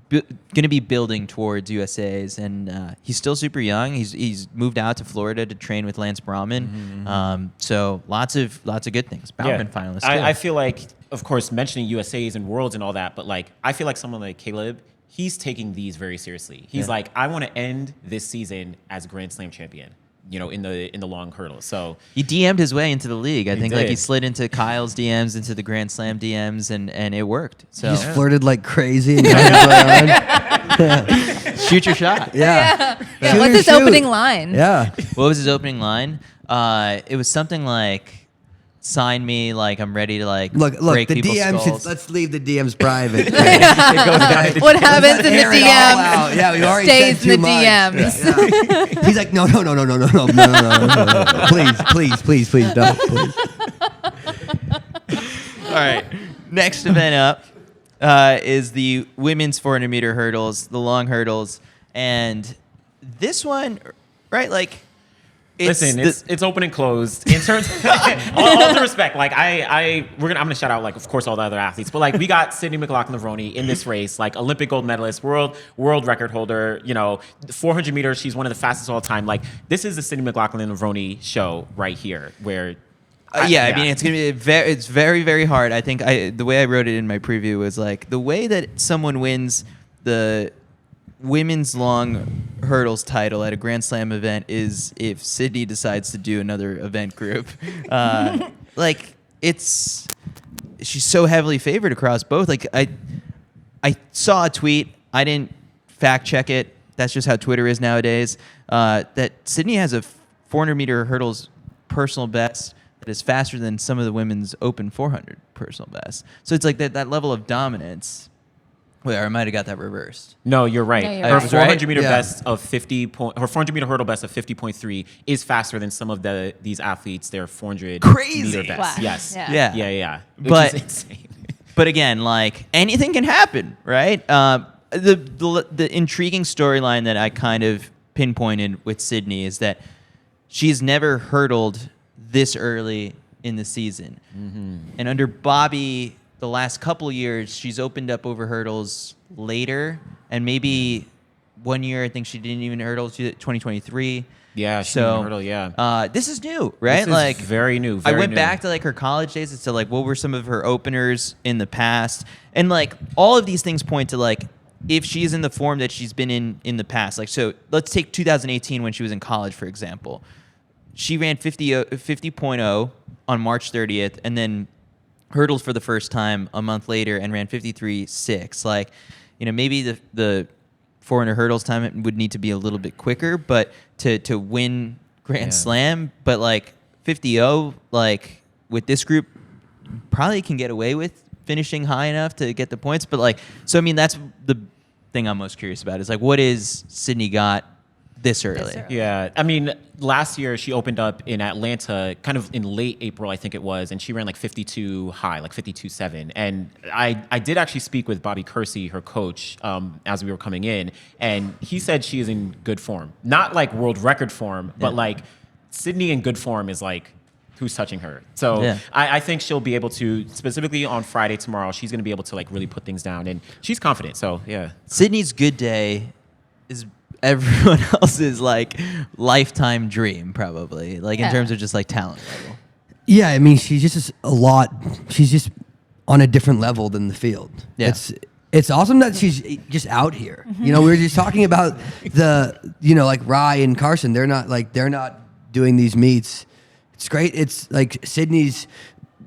going to be building towards USA's, and he's still super young. He's moved out to Florida to train with Lance Brauman. So lots of good things. Bowerman finalist.
I feel like, of course, mentioning USA's and worlds and all that, but like I feel like someone like Caleb, he's taking these very seriously. He's like, I want to end this season as Grand Slam champion. In the long hurdle. So
he DM'd his way into the league. I think like he
did.
slid into Kyle's DMs, into the Grand Slam DMs, and it worked. So
He just flirted like crazy. And tried to play on.
shoot your shot.
Yeah.
Yeah,
Shoot
what's
or
his
shoot.
opening line?
Yeah.
What was his opening line? It was something like, "Sign me, like I'm ready to like
Look,
break
the
people's
DMs,
skulls."
let's leave the DMs private.
it goes down to
What happens in the
Air it all out.
DMs
Yeah, we already
stays
said
in
too
the
much.
DMs.
Yeah. He's like, no. Please, no, please.
All right. Next event up is the women's 400-meter hurdles, the long hurdles, and this one, right? Like,
it's open and closed in terms of all due respect. Like I'm gonna shout out like of course all the other athletes, but like we got Sydney McLaughlin-Levrone in this race, like Olympic gold medalist, world record holder. 400 meters, she's one of the fastest all time. Like this is the Sydney McLaughlin-Levrone show right here, where.
I mean, it's gonna be it's very, very hard. I think the way I wrote it in my preview was like the way that someone wins the women's long hurdles title at a Grand Slam event is if Sydney decides to do another event group. She's so heavily favored across both. Like I saw a tweet. I didn't fact check it. That's just how Twitter is nowadays. That Sydney has a 400-meter hurdles personal best that is faster than some of the women's open 400 personal best. So it's like that level of dominance. Wait, I might have got that reversed.
No, you're right.
No, you're
Her
right.
400 meter
Yeah.
best of 50 point. Her 400 meter hurdle best of 50.3 is faster than some of these athletes. Their 400
Crazy.
meter best.
Flash.
Yes.
Yeah.
Yeah.
Which
But-
is insane.
But again, like anything can happen, right? The intriguing storyline that I kind of pinpointed with Sydney is that she's never hurdled this early in the season, and under Bobby the last couple years, she's opened up over hurdles later, and maybe one year I think she didn't even hurdle to 2023.
Yeah, she
so
didn't hurdle. Yeah,
this is new, right?
this is very new.
I
Very
went
new.
back to like her college days and to like what were some of her openers in the past, and like all of these things point to like if she's in the form that she's been in the past. Like so, let's take 2018 when she was in college, for example. She ran 50.0 on March 30th, and then hurdled for the first time a month later and ran 53.6. Like, maybe the 400 hurdles time would need to be a little bit quicker, but to win Grand Slam, but like 50.0, like with this group, probably can get away with finishing high enough to get the points. But like, so I mean, that's the thing I'm most curious about is like, what is Sydney got this early?
Yeah, I mean, last year she opened up in Atlanta, kind of in late April, I think it was, and she ran like 52 high, like 52.7. And I did actually speak with Bobby Kersey, her coach, as we were coming in, and he said she is in good form, not like world record form, but like Sydney in good form is like who's touching her. So I think she'll be able to, specifically on Friday tomorrow, she's going to be able to like really put things down, and she's confident. So yeah,
Sydney's good day is everyone else's like lifetime dream, probably, like in terms of just like talent level.
Yeah, I mean, she's just a lot. She's just on a different level than the field.
Yeah.
It's awesome that she's just out here. We were just talking about like Rye and Carson. They're not doing these meets. It's great. It's like Sydney's.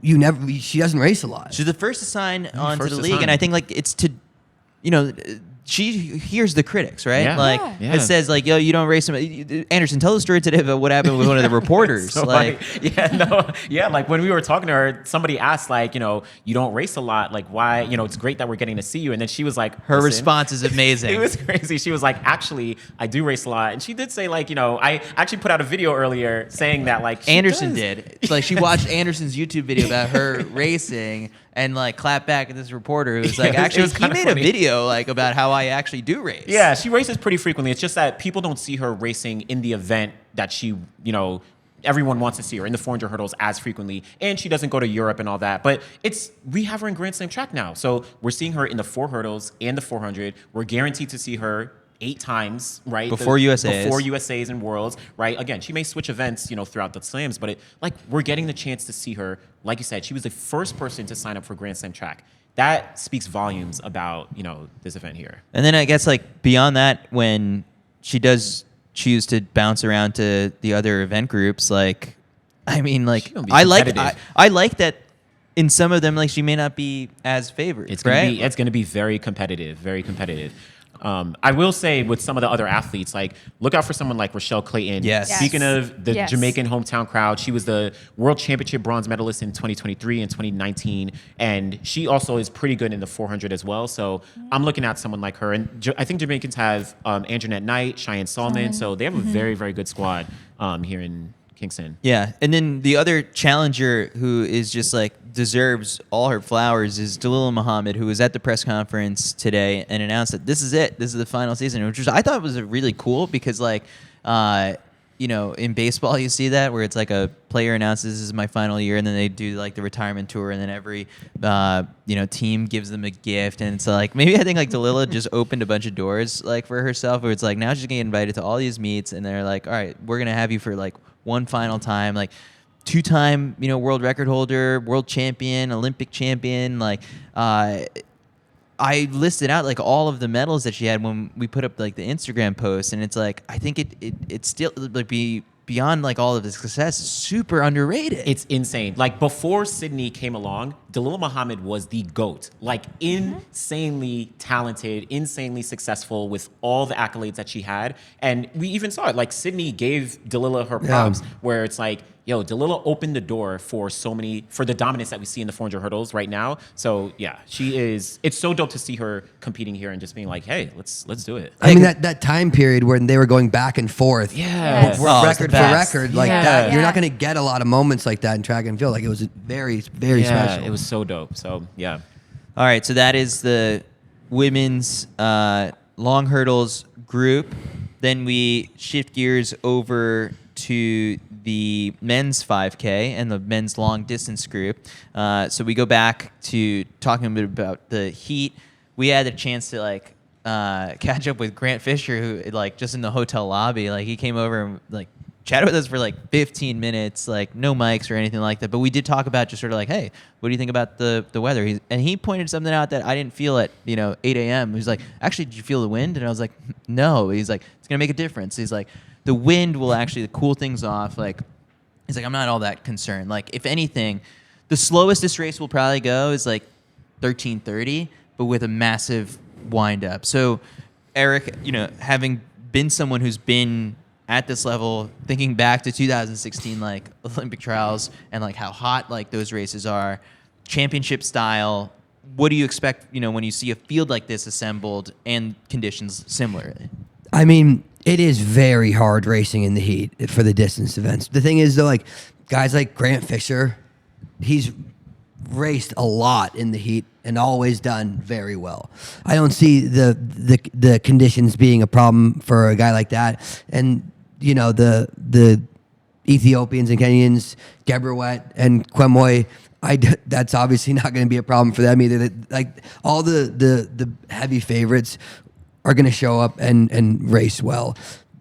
She doesn't race a lot.
She's the first to sign on to
first
the
to
league,
sign.
and I think like it's to, she hears the critics, right?
Yeah.
Like
Yeah.
it says like, yo, you don't race him. Anderson, tell the story today about what happened with one of the reporters.
So, like when we were talking to her, somebody asked like, you don't race a lot, like why, it's great that we're getting to see you, and then she was like,
her
"Listen."
response is amazing.
It was crazy. She was like, actually, I do race a lot, and she did say like, I actually put out a video earlier saying that like
Anderson did. It's like she watched Anderson's YouTube video about her racing and like clapped back at this reporter who was like,
it was
actually, he
kinda
made
funny.
a video like about how I actually do race.
Yeah, she races pretty frequently. It's just that people don't see her racing in the event that she, everyone wants to see her in the 400 hurdles as frequently, and she doesn't go to Europe and all that. But we have her in Grand Slam track now, so we're seeing her in the 4 hurdles and the 400. We're guaranteed to see her 8 times, right?
Before USAs.
Before USAs and Worlds, right? Again, she may switch events, throughout the slams, but we're getting the chance to see her. Like you said, she was the first person to sign up for Grand Slam track. That speaks volumes about, this event here.
And then I guess like beyond that, when she does choose to bounce around to the other event groups, like, I mean, like I like that in some of them, like she may not be as favored.
It's gonna be very competitive, very competitive. I will say with some of the other athletes, like look out for someone like Rochelle Clayton.
Yes.
Speaking of the
Yes.
Jamaican hometown crowd, she was the World Championship bronze medalist in 2023 and 2019, and she also is pretty good in the 400 as well. So I'm looking at someone like her, and I think Jamaicans have Anjanette Knight, Cheyenne Solomon, so they have a very, very good squad here in Kingston.
Yeah, and then the other challenger who is just like deserves all her flowers is Dalilah Muhammad, who was at the press conference today and announced that this is it. This is the final season, which I thought was really cool because like, in baseball you see that where it's like a player announces this is my final year, and then they do like the retirement tour, and then every team gives them a gift, and it's like maybe I think like Dalilah just opened a bunch of doors like for herself, where it's like now she's gonna get invited to all these meets, and they're like, all right, we're gonna have you for like one final time, like 2-time, world record holder, world champion, Olympic champion. Like, I listed out like all of the medals that she had when we put up like the Instagram post, and it's like I think it's still like beyond like all of the success, super underrated.
It's insane. Like before Sydney came along, Dalilah Muhammad was the GOAT. Like insanely talented, insanely successful with all the accolades that she had. And we even saw it. Like Sydney gave Dalilah her props, where it's like, yo, Dalilah opened the door for the dominance that we see in the 400 hurdles right now. So yeah, it's so dope to see her competing here and just being like, hey, let's do it.
I mean, that time period when they were going back and forth,
Yeah.
record for record, like that, you're
Yeah.
not going to get a lot of moments like that in track and field. Like it was very, very special.
It was so dope. So yeah.
All right, so that is the women's long hurdles group. Then we shift gears over to the men's 5K and the men's long distance group. So we go back to talking a bit about the heat. We had a chance to like catch up with Grant Fisher, who like just in the hotel lobby, like he came over and like chatted with us for like 15 minutes, like no mics or anything like that. But we did talk about just sort of like, hey, what do you think about the weather? And he pointed something out that I didn't feel at 8 a.m. He was like, actually, did you feel the wind? And I was like, no. He's like, it's gonna make a difference. He's like, the wind will actually cool things off. Like, he's like, I'm not all that concerned. Like, if anything, the slowest this race will probably go is like 13:30, but with a massive wind up. So, Eric, having been someone who's been at this level, thinking back to 2016 like Olympic trials and like how hot like those races are, championship style, what do you expect, when you see a field like this assembled and conditions similarly?
I mean, it is very hard racing in the heat for the distance events. The thing is though, like guys like Grant Fisher, he's raced a lot in the heat and always done very well. I don't see the conditions being a problem for a guy like that. And the Ethiopians and Kenyans, Gebruet and Kwemoy, that's obviously not going to be a problem for them either. Like all the heavy favorites are going to show up and race well.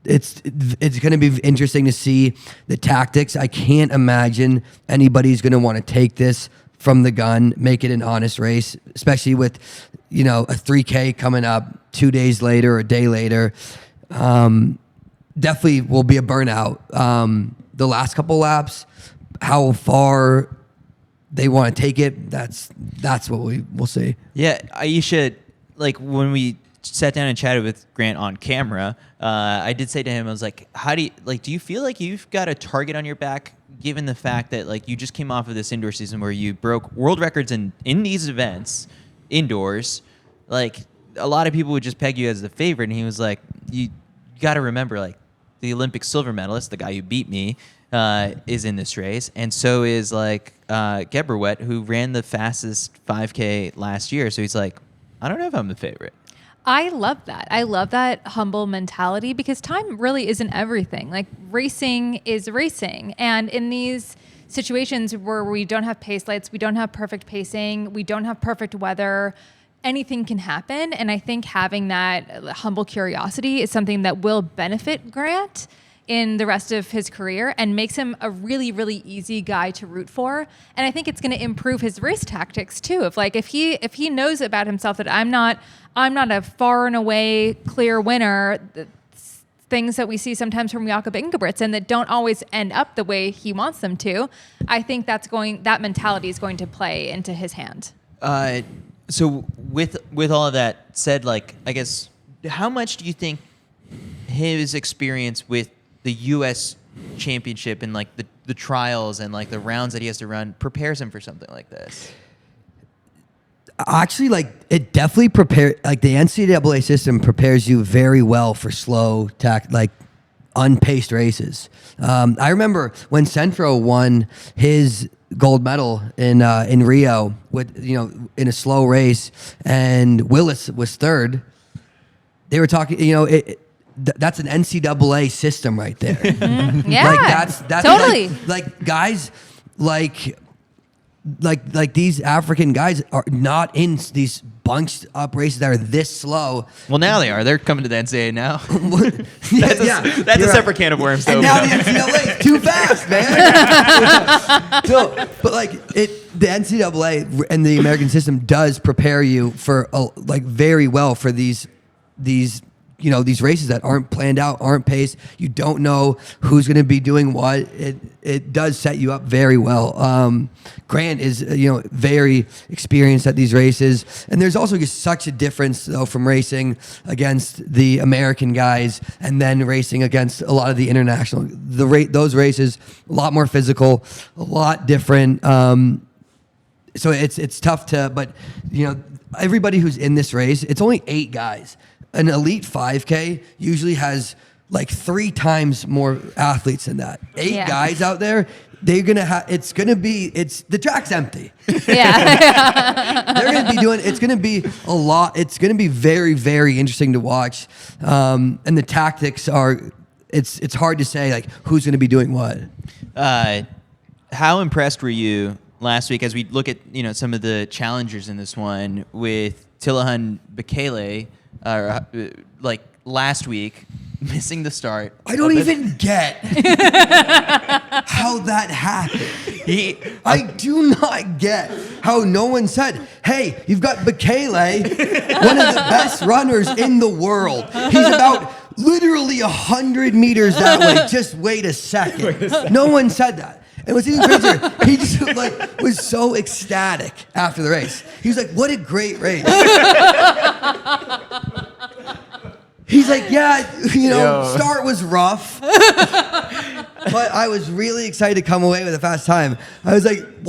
It's going to be interesting to see the tactics. I can't imagine anybody's going to want to take this from the gun, make it an honest race, especially with a 3K coming up 2 days later or a day later. Definitely will be a burnout. The last couple laps, how far they want to take it, that's what we'll see.
Yeah, Aisha, like when we sat down and chatted with Grant on camera, I did say to him, I was like, do you feel like you've got a target on your back, given the fact that like you just came off of this indoor season where you broke world records in these events indoors? Like a lot of people would just peg you as the favorite, and he was like, you got to remember, like the Olympic silver medalist, the guy who beat me, is in this race, and so is like Gebruet, who ran the fastest 5K last year. So he's like, I don't know if I'm the favorite.
I love that. I love that humble mentality because time really isn't everything. Like racing is racing. And in these situations where we don't have pace lights, we don't have perfect pacing, we don't have perfect weather, anything can happen. And I think having that humble curiosity is something that will benefit Grant in the rest of his career and makes him a really, really easy guy to root for. And I think it's going to improve his race tactics too. If he knows about himself that I'm not a far and away clear winner, things that we see sometimes from Jakob Ingebrigtsen that don't always end up the way he wants them to, I think that mentality is going to play into his hand.
So with all of that said, like, I guess, how much do you think his experience with the U.S. championship and like the trials and like the rounds that he has to run prepares him for something like this?
Actually, like it definitely like the NCAA system prepares you very well for slow unpaced races. I remember when Centro won his gold medal in Rio with in a slow race, and Willis was third. They were talking, that's an NCAA system right there.
Mm-hmm. Yeah,
like that's
totally.
Like guys like these African guys are not in these bunched up races that are this slow.
Well, now they are. They're coming to the NCAA now.
That's
a separate can of worms.
And now the NCAA is too fast, man. But like the NCAA and the American system does prepare you for very well for these races that aren't planned out, aren't paced. You don't know who's going to be doing what. It does set you up very well. Grant is very experienced at these races, and there's also just such a difference though from racing against the American guys and then racing against a lot of the international. Those races a lot more physical, a lot different. So it's tough but everybody who's in this race, it's only 8 guys. An elite 5K usually has like 3 times more athletes than that. 8 guys out there, they're gonna have. The track's empty.
Yeah,
they're gonna be doing. It's gonna be a lot. It's gonna be very, very interesting to watch. And the tactics are. it's hard to say like who's going to be doing what.
How impressed were you last week as we look at some of the challengers in this one with Tilahan Bekele, like last week missing the start?
I don't even get how that happened. I do not get how no one said, hey, you've got Bekele, one of the best runners in the world. He's about literally 100 meters that way. Just wait a second. No one said that. And what's even crazier, he just was so ecstatic after the race. He was like, what a great race. He's like, yeah, start was rough, but I was really excited to come away with a fast time. I was like,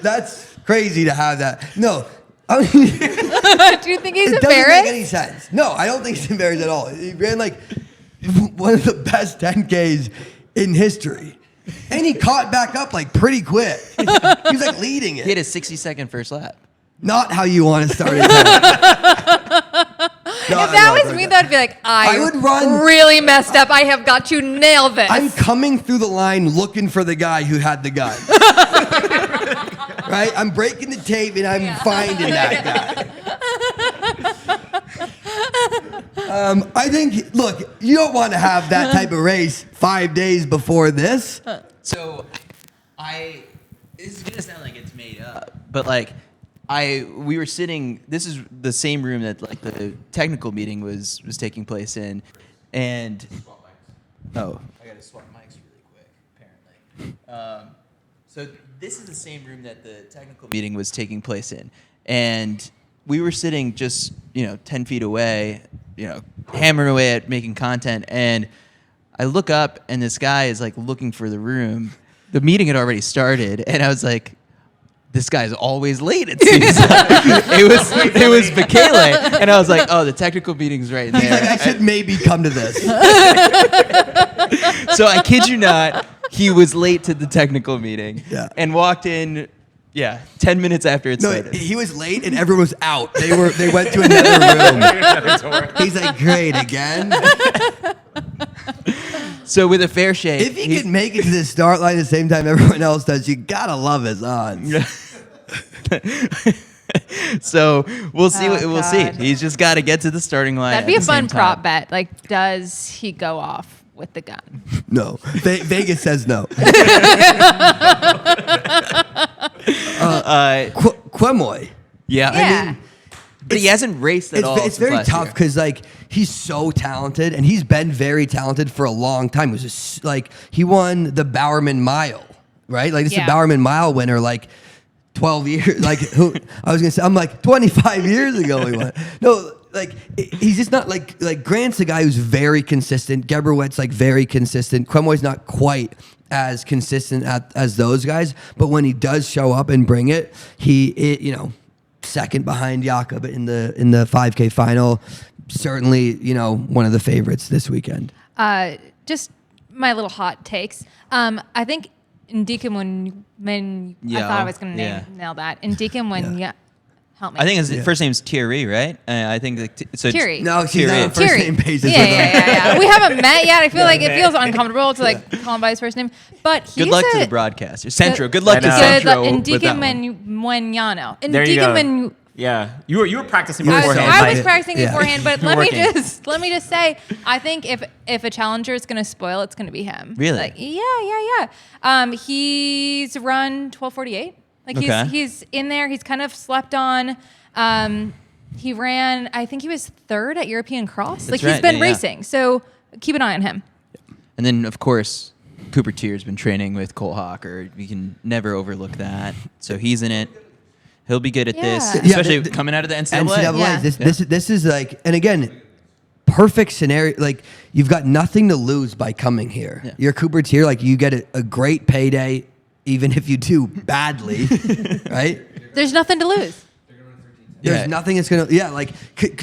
that's crazy to have that. No. I mean,
do you think he's
it
embarrassed?
Doesn't make any sense. No, I don't think he's embarrassed at all. He ran like one of the best 10Ks in history. And he caught back up like pretty quick. He was like leading it.
He had a 60-second first lap.
Not how you want to start it.
If that was me, that'd be like, I
would run.
Really messed up. I have got to nail this.
I'm coming through the line looking for the guy who had the gun. Right? I'm breaking the tape and I'm finding that guy. I think, look, you don't want to have that type of race 5 days before this.
So, this is gonna sound like it's made up, but like, we were sitting. This is the same room that like the technical meeting was taking place in, and I gotta swap mics really quick. Apparently, so this is the same room that the technical meeting was taking place in, and we were sitting just 10 feet away, hammering away at making content, and I look up and this guy is like looking for the room. The meeting had already started, and I was like, this guy's always late, it seems like. it was Bekele, and I was like, oh, the technical meeting's right there.
He's like, I should maybe come to this.
So I kid you not, he was late to the technical meeting and walked in 10 minutes after it started.
He was late and everyone was out. They went to another room. He's like, great, again?
So with a fair shake,
if he could make it to the start line at the same time everyone else does, you gotta love his odds.
So we'll see.
Oh,
we'll see.
God.
He's just got to get to the starting line.
That'd be
at
a
the same
fun prop
time.
bet. Like, does he go off with the gun?
No. Vegas says no. Quemoy.
Yeah.
Yeah.
I mean,
But he hasn't raced at all.
It's
since
very
last
tough
year.
because like he's so talented and he's been very talented for a long time. It was just like he won the Bowerman Mile, right? Like this is the Bowerman Mile winner, like 12 years. Like who? I was gonna say I'm like 25 years ago he won. No, like he's just not like Grant's a guy who's very consistent. Geberwett's like very consistent. Quemoy's not quite as consistent as those guys, but when he does show up and bring it, second behind Jakob in the 5K final. Certainly, one of the favorites this weekend.
Just my little hot takes. I think Ndika when I thought I was going to nail that. Ndika when help me.
I think his first name's Thierry, right? I think so.
Thierry.
No, she's not on first
Thierry.
name basis with him.
Yeah. We haven't met yet. I feel like it feels uncomfortable to like call him by his first name. But he's
Good luck to the broadcaster. Centro. Good luck to
I know.
Centro. with
Ndika
that one.
Mwenyano.
There you go. Yeah, you were practicing
I was-
beforehand.
I was
Yeah.
practicing beforehand, but let me
Working.
just say, I think if a challenger is going to spoil, it's going to be him.
Really?
Like, yeah. He's run 12:48. Like
Okay.
he's in there. He's kind of slept on. He ran. I think he was third at European Cross.
That's
He's
right,
been
yeah.
racing. So keep an eye on him.
And then, of course, Cooper Tier's been training with Cole Hocker. We can never overlook that. So he's in it. He'll be good at this,
Yeah.
especially
the-
coming out of the NCAA.
NCAA.
Yeah.
This is like, and again, perfect scenario. Like you've got nothing to lose by coming here.
Yeah.
You're Cooper Tier. Like you get a great payday, even if you do badly, right?
There's nothing to lose.
There's nothing that's gonna. Yeah, like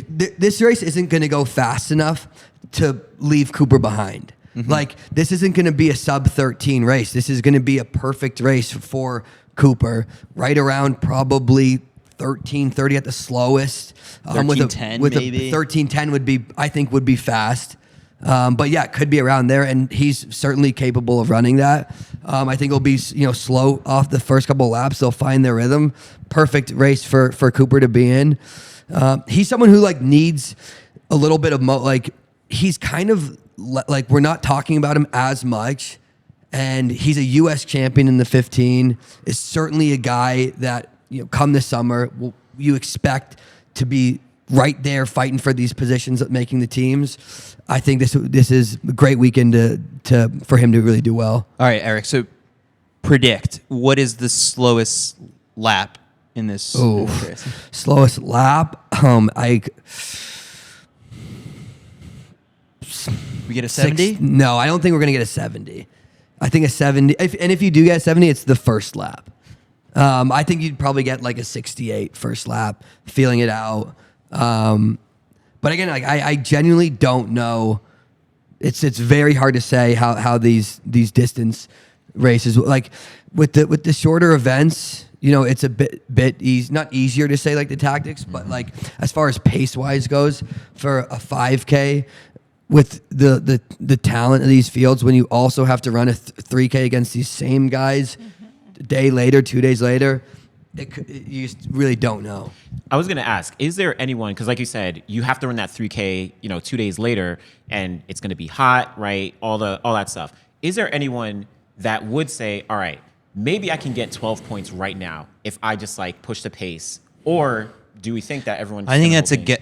this race isn't gonna go fast enough to leave Cooper behind.
Mm-hmm.
Like this isn't gonna be a sub 13 race. This is gonna be a perfect race for Cooper, right around probably 13:30 at the slowest.
13:10
with
maybe.
a 13:10 would be, I think, would be fast. But yeah, it could be around there, and he's certainly capable of running that. I think it'll be slow off the first couple of laps. They'll find their rhythm. Perfect race for Cooper to be in. He's someone who needs a little bit of he's kind of we're not talking about him as much, and he's a U.S. champion in the 15. Is certainly a guy that come this summer you expect to be right there fighting for these positions of making the teams. I think this is a great weekend for him to really do well.
All right, Eric. So predict, what is the slowest lap in this race?
Slowest lap?
We get a 70?
No, I don't think we're going to get a 70. I think a 70. If you do get a 70, it's the first lap. I think you'd probably get a 68 first lap, feeling it out. But again, I genuinely don't know. It's very hard to say how these distance races with the shorter events. It's a bit not easier to say the tactics, but as far as pace wise goes for a 5K. With the talent of these fields, when you also have to run a 3K against these same guys a day later, 2 days later, you just really don't know.
I was going to ask, is there anyone, because like you said, you have to run that 3K, 2 days later, and it's going to be hot, right? All that stuff. Is there anyone that would say, all right, maybe I can get 12 points right now if I just push the pace? Or do we think that everyone?
I think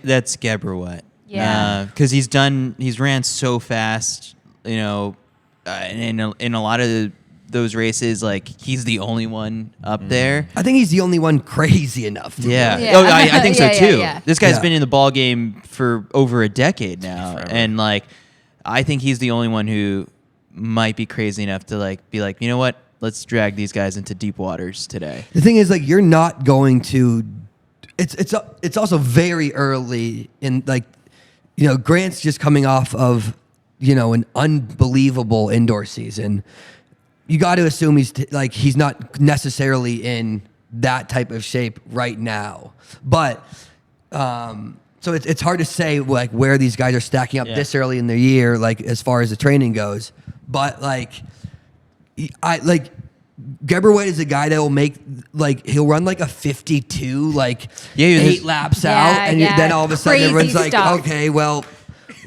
that's Gebrawet.
Yeah,
because he's ran so fast, in a lot of those races, he's the only one up there.
I think he's the only one crazy enough.
Yeah.
Yeah.
Oh, I think so too.
Yeah.
This guy's been in the ball game for over a decade now, and I think he's the only one who might be crazy enough to be you know what? Let's drag these guys into deep waters today.
The thing is, you're not going to. It's also very early in Grant's just coming off of an unbelievable indoor season. You got to assume he's not necessarily in that type of shape right now. But so it's hard to say where these guys are stacking up this early in the year, as far as the training goes. But Gebrawet is a guy that will make he'll run a 52 8 laps out, and then all of a sudden
Crazy
everyone's
stuff.
okay, well.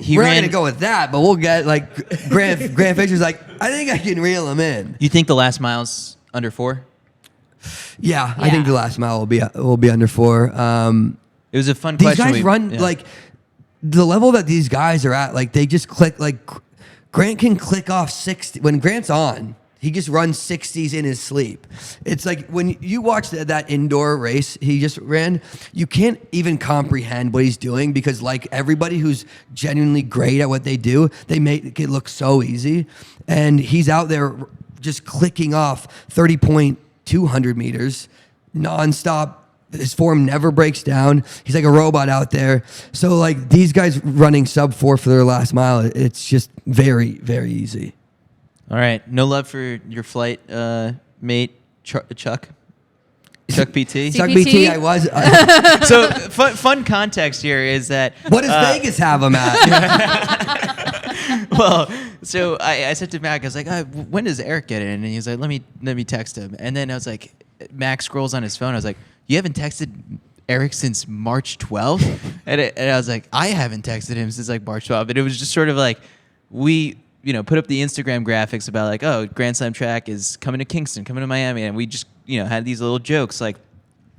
We're not going to go with that, but we'll get Grant Fisher's I think I can reel him in.
You think the last mile's under 4?
Yeah, I think the last mile will be under 4.
It was a fun
these
question.
These guys run the level that these guys are at. They just click. Grant can click off 60 when Grant's on. He just runs 60s in his sleep. It's when you watch that indoor race he just ran, you can't even comprehend what he's doing because everybody who's genuinely great at what they do, they make it look so easy. And he's out there just clicking off 30.200 meters nonstop. His form never breaks down. He's like a robot out there. So these guys running sub 4 for their last mile, it's just very, very easy.
All right. No love for your flight mate, Chuck? Chuck PT?
Chuck PT, I was.
So fun context here is that...
What does Vegas have him at?
Well, so I said to Mac, I was like, when does Eric get in? And he's like, let me text him. And then I was like, Mac scrolls on his phone. I was like, you haven't texted Eric since March 12th? And I was like, I haven't texted him since March 12th. And it was just sort of we... put up the Instagram graphics about Grand Slam track is coming to Kingston, coming to Miami, and we just had these little jokes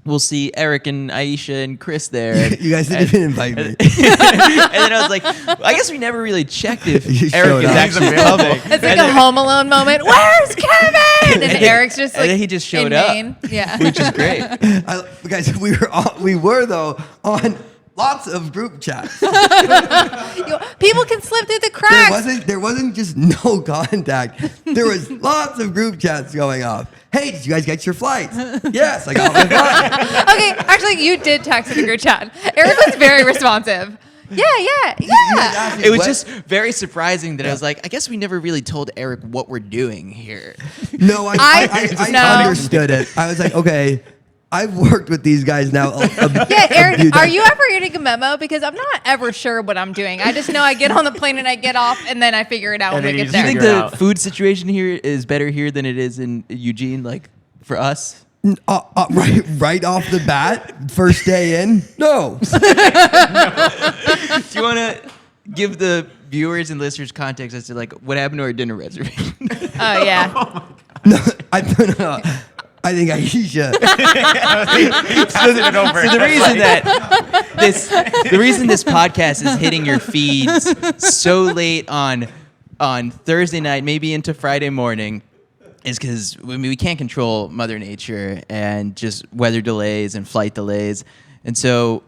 we'll see Eric and Aisha and Chris there.
You guys didn't even invite me.
And then I was like, I guess we never really checked if Eric is actually coming.
It's a Home Alone moment. Where's Kevin? And Eric's just
and then he just showed
in
up,
Maine. Yeah,
which is great.
Guys, we were though on lots of group chats.
People can slip through the cracks.
There wasn't just no contact. There was lots of group chats going off. Hey, did you guys get your flights? Yes, I got my flight.
Okay, actually, you did text in the group chat. Eric was very responsive. Yeah.
It was just very surprising that I was I guess we never really told Eric what we're doing here.
No, I understood it. I was like, okay. I've worked with these guys now.
Yeah, Aaron, are you ever getting a memo? Because I'm not ever sure what I'm doing. I just know I get on the plane and I get off, and then I figure it out
And
when we
then
get
you
Do you
there.
think
figure it
the
out.
food situation here is better here than it is in Eugene, like for us?
Right off the bat, first day in. No.
Do you want to give the viewers and listeners context as to like what happened to our dinner reservation?
Oh, yeah.
No, I think Aisha.
So the reason this podcast is hitting your feeds so late on Thursday night, maybe into Friday morning, is because we can't control Mother Nature and just weather delays and flight delays, and so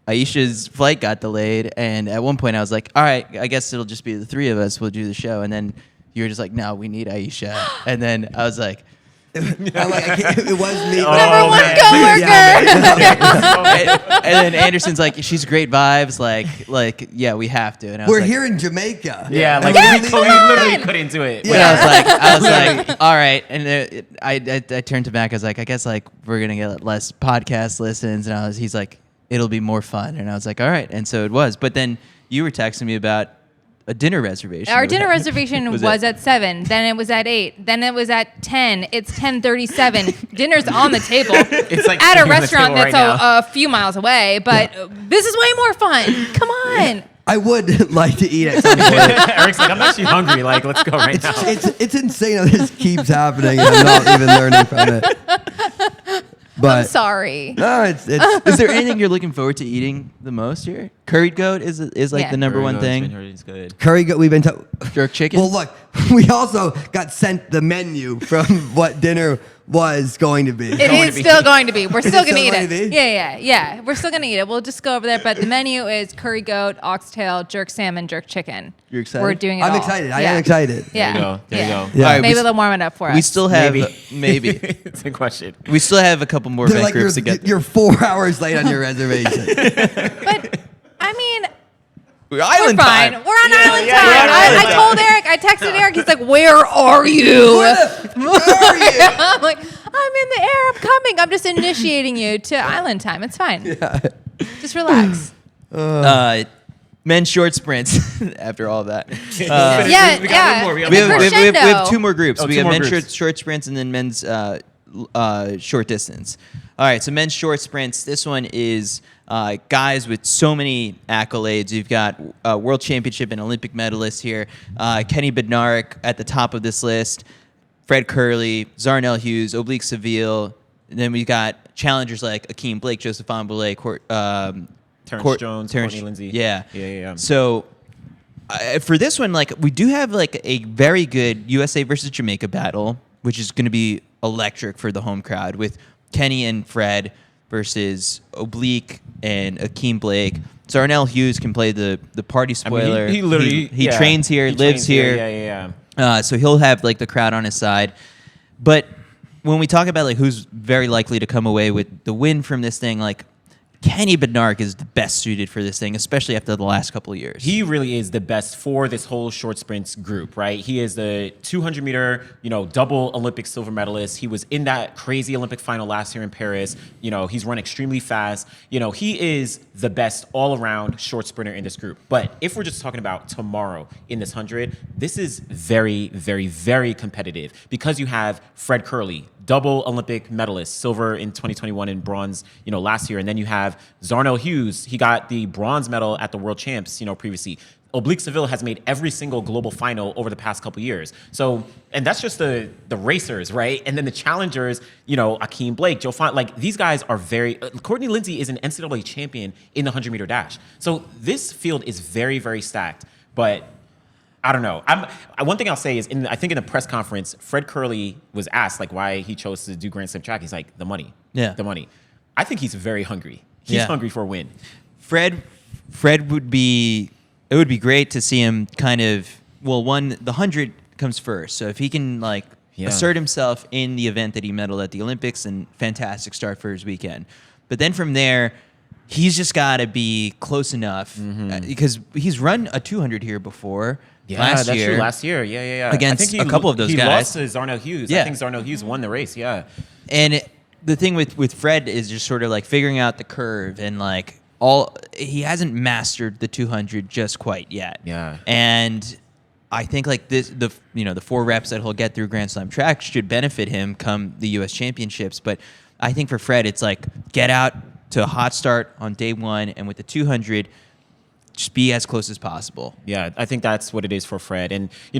Aisha's flight got delayed. And at one point, I was like, "All right, I guess it'll just be the three of us. We'll do the show." And then you were just like, "No, we need Aisha." And then I was like.
I'm like, it was me.
Number one
man.
coworker.
And then Anderson's like, she's great vibes. Like, yeah, we have to. And I was
We're
like,
here in Jamaica.
Yeah, like
Yeah,
we
come
literally
on.
couldn't do it.
And I was like, all right. And I turned to Mac. I was like, I guess like we're gonna get less podcast listens. And he's like, it'll be more fun. And I was like, all right. And so it was. But then you were texting me about a dinner reservation.
Our dinner reservation was
it?
at 7. Then it was at 8. Then it was at 10. It's 10:37. Dinner's on the table.
It's like
at a
on the
restaurant
table
that's
right now.
a few miles away. But this is way more fun. Come on.
I would like to eat at some point.
Eric's like, I'm actually hungry. Like, let's go right now.
It's insane how this keeps happening and I'm not even learning from it. But
I'm sorry.
no, it's
Is there anything you're looking forward to eating the most here? Curried goat is like
Yeah.
the number one thing.
It's good.
curry. We've been
Jerk chicken.
Well, look, we also got sent the menu from what dinner was going to be.
It is still going to be. We're still
it
going to
still
eat
going
it.
to be?
Yeah. We're still going to eat it. We'll just go over there. But the menu is curry goat, oxtail, jerk salmon, jerk chicken.
You're excited?
We're doing it
I'm
all.
excited. I
Yeah.
am excited.
Yeah.
There you go. There you go.
Yeah.
All right,
Maybe
we,
they'll warm it up for us.
we still have
Maybe.
maybe
It's a question.
we still have a couple more
They're
event
like,
groups to get.
you're 4 hours late on your reservation.
But, I mean,
We're
we're
island
fine.
time.
We're on island
yeah,
time.
we're on island
I
time.
told Eric, I texted Eric. He's like, where are you?
Where are you?
I'm like, I'm in the air. I'm coming. I'm just initiating you to island time. It's fine. Just relax.
Men's short sprints. After all that,
Yeah.
we got one more. We got
we
one
have,
more.
we, have, we, have, we have
Crescendo.
two more groups.
Oh,
we
two
have
more
men's
groups.
short sprints and then men's short distance. All right, so men's short sprints. This one is guys with so many accolades. You've got world championship and Olympic medalists here. Kenny Bednarek at the top of this list. Fred Kerley, Zarnell Hughes, Oblique Seville. And then we've got challengers like Akeem Blake, Joseph Ambulay,
Terrence Jones, Courtney Lindsay.
Yeah.
Yeah.
So for this one, like we do have like a very good USA versus Jamaica battle, which is going to be electric for the home crowd with Kenny and Fred versus Oblique and Akeem Blake. Zarnell Hughes can play the party spoiler.
He literally
he
yeah.
trains here,
He
lives
trains
here.
Yeah.
So he'll have like the crowd on his side. But when we talk about like who's very likely to come away with the win from this thing, like Kenny Bednarek is the best suited for this thing, especially after the last couple of years.
He really is the best for this whole short sprints group, right? He is the 200 meter, double Olympic silver medalist. He was in that crazy Olympic final last year in Paris. He's run extremely fast. He is the best all around short sprinter in this group. But if we're just talking about tomorrow in this 100, this is very, very, very competitive because you have Fred Kerley, double Olympic medalist, silver in 2021 and bronze, last year. And then you have Zarnell Hughes. He got the bronze medal at the World Champs, previously. Oblique Seville has made every single global final over the past couple years. So, and that's just the racers, right? And then the challengers, Akeem Blake, Joe Font, like these guys are Courtney Lindsay is an NCAA champion in the 100 meter dash. So this field is very, very stacked, but I don't know. One thing I'll say is, I think in the press conference, Fred Kerley was asked like why he chose to do Grand Slam track. He's like, the money.
Yeah.
The money. I think he's very hungry. He's hungry for a win.
Fred would be. It would be great to see him kind of. Well, the 100 comes first. So if he can assert himself in the event that he medaled at the Olympics, and fantastic start for his weekend. But then from there, he's just got to be close enough because he's run a 200 here before.
Yeah,
last
that's
year.
true. Last year, yeah.
Against
I think
a couple of those
he
guys.
lost to Zarnell Hughes.
Yeah.
I think Zarnell Hughes won the race, yeah.
And the thing with Fred is just sort of like figuring out the curve and like he hasn't mastered the 200 just quite yet.
Yeah.
And I think like the 4 reps that he'll get through Grand Slam track should benefit him come the U.S. Championships. But I think for Fred, it's like get out to a hot start on day 1, and with the 200, just be as close as possible.
Yeah, I think that's what it is for Fred. And, he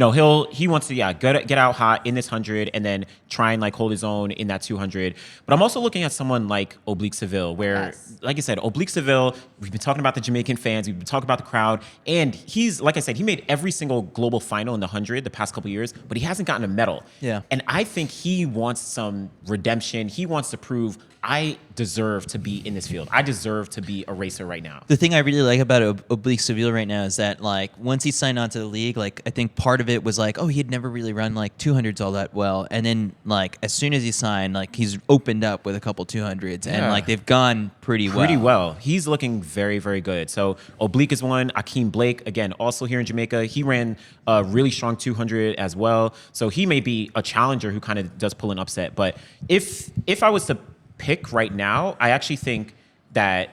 wants to, get out hot in this 100 and then try and, like, hold his own in that 200. But I'm also looking at someone like Oblique Seville, where, like I said, Oblique Seville, we've been talking about the Jamaican fans, we've been talking about the crowd, and he's, like I said, he made every single global final in the 100 the past couple of years, but he hasn't gotten a medal.
Yeah.
And I think he wants some redemption. He wants to prove I deserve to be in this field. I deserve to be a racer right now.
The thing I really like about Oblique Seville right now is that, like, once he signed on to the league, like, I think part of it was like, he had never really run like 200s all that well, and then like as soon as he signed, like he's opened up with a couple 200s, and like they've gone pretty well.
He's looking very, very good. So Oblique is one. Akeem Blake, again, also here in Jamaica, he ran a really strong 200 as well. So he may be a challenger who kind of does pull an upset. But if I was to pick right now, I actually think that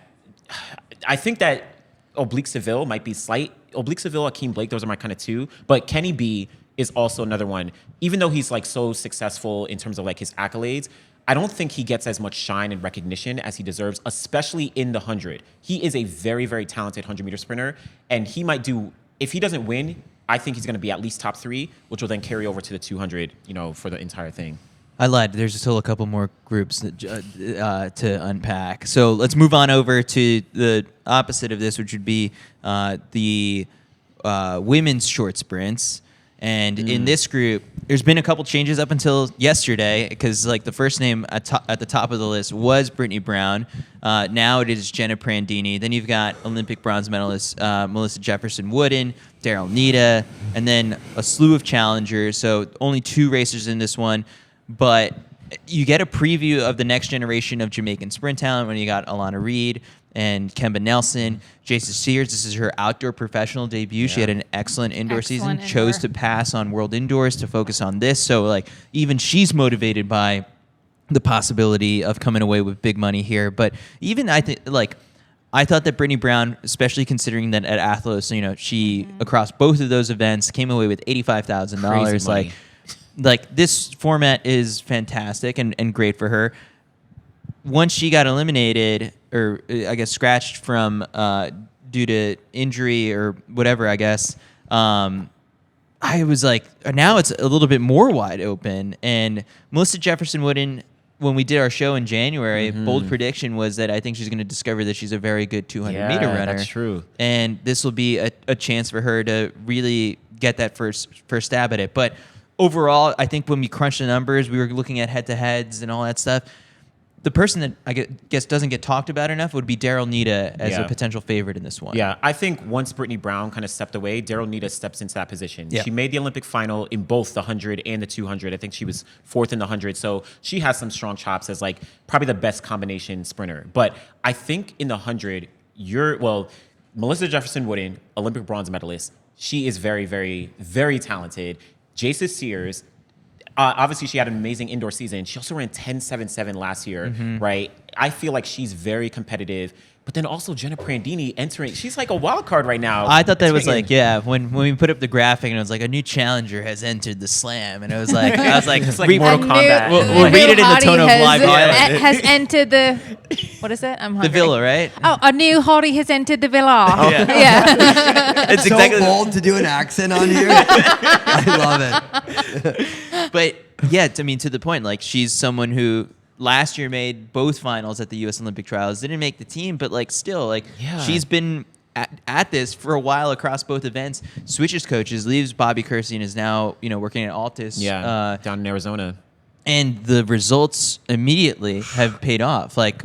Oblique Seville might be slight. Oblique Seville, Akeem Blake, those are my kind of two. But Kenny B is also another one. Even though he's like so successful in terms of like his accolades, I don't think he gets as much shine and recognition as he deserves, especially in the 100. He is a very, very talented 100-meter sprinter, and he might do, if he doesn't win, I think he's going to be at least top 3, which will then carry over to the 200, for the entire thing.
I lied. There's still a couple more groups to unpack. So let's move on over to the opposite of this, which would be the women's short sprints. And in this group, there's been a couple changes up until yesterday, because like the first name at the top of the list was Brittany Brown. Now it is Jenna Prandini. Then you've got Olympic bronze medalist Melissa Jefferson-Wooden, Daryl Nita, and then a slew of challengers. So only 2 racers in this one. But you get a preview of the next generation of Jamaican sprint talent when you got Alana Reed and Kemba Nelson. Jason Sears, this is her outdoor professional debut. She had an excellent indoor season, chose to pass on World Indoors to focus on this. So, like, even she's motivated by the possibility of coming away with big money here. But even I thought that Brittany Brown, especially considering that at Athlos, she, across both of those events, came away with $85,000. Like this format is fantastic and great for her. Once she got eliminated, or I guess scratched from due to injury or whatever, I guess, I was like, now it's a little bit more wide open. And Melissa Jefferson-Wooden, when we did our show in January, bold prediction was that I think she's going to discover that she's a very good 200-meter runner.
That's true.
And this will be a chance for her to really get that first stab at it. But overall, I think when we crunch the numbers, we were looking at head-to-heads and all that stuff. The person that I guess doesn't get talked about enough would be Daryl Nita as a potential favorite in this one.
Yeah, I think once Brittany Brown kind of stepped away, Daryl Nita steps into that position. Yeah. She made the Olympic final in both the 100 and the 200. I think she was 4th in the 100. So she has some strong chops as like probably the best combination sprinter. But I think in the 100, Melissa Jefferson-Wooden, Olympic bronze medalist, she is very, very, very talented. Jason Sears, obviously she had an amazing indoor season. She also ran 10.77 last year, right? I feel like she's very competitive. But then also Jenna Prandini entering, she's like a wild card right now.
I thought that was like, when we put up the graphic and it was like a new challenger has entered the slam, and it was like, I was like,
it's like Mortal Kombat.
We'll read it in the tone of live audience.
Has entered the, what is it? I'm hungry.
The villa, right?
Oh, a new hottie has entered the villa.
Oh.
Yeah.
It's
so
exactly
bold to do an accent on here. I love it.
But yeah, I mean, to the point, like she's someone who last year made both finals at the U.S. Olympic Trials, didn't make the team, but like still, like she's been at this for a while across both events. Switches coaches, leaves Bobby Kersey, and is now working at Altus.
Down in Arizona.
And the results immediately have paid off. Like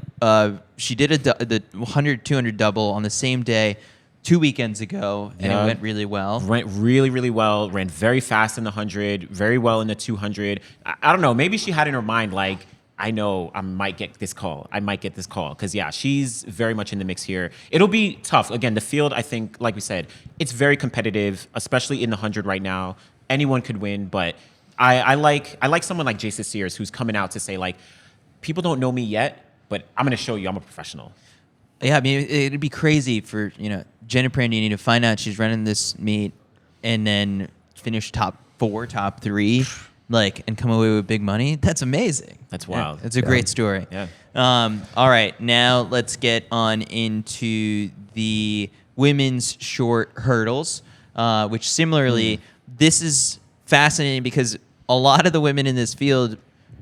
she did the 100-200 double on the same day 2 weekends ago, and it went really well.
Went really, really well. Ran very fast in the 100, very well in the 200. I don't know. Maybe she had in her mind, like, I know I might get this call. Because, she's very much in the mix here. It'll be tough. Again, the field, I think, like we said, it's very competitive, especially in the 100 right now. Anyone could win, but I like someone like Jason Sears, who's coming out to say, like, people don't know me yet, but I'm going to show you I'm a professional.
Yeah, I mean, it'd be crazy for, Jenna Prandini to find out she's running this meet and then finish top 4, top 3, and come away with big money. That's amazing.
That's wild.
It's a great story.
Yeah.
All right, now let's get on into the women's short hurdles, which similarly, this is fascinating because a lot of the women in this field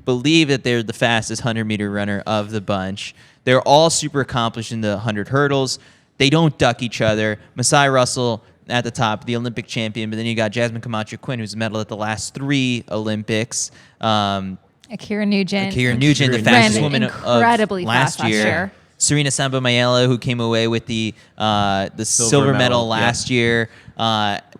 believe that they're the fastest 100-meter runner of the bunch. They're all super accomplished in the 100 hurdles. They don't duck each other. Masai Russell at the top, the Olympic champion, but then you got Jasmine Camacho Quinn, who's a medal at the last 3 Olympics.
Akira Nugent.
The fastest woman
incredibly
of last
fast
year. Serena Samba Mayela, who came away with the silver medal last year.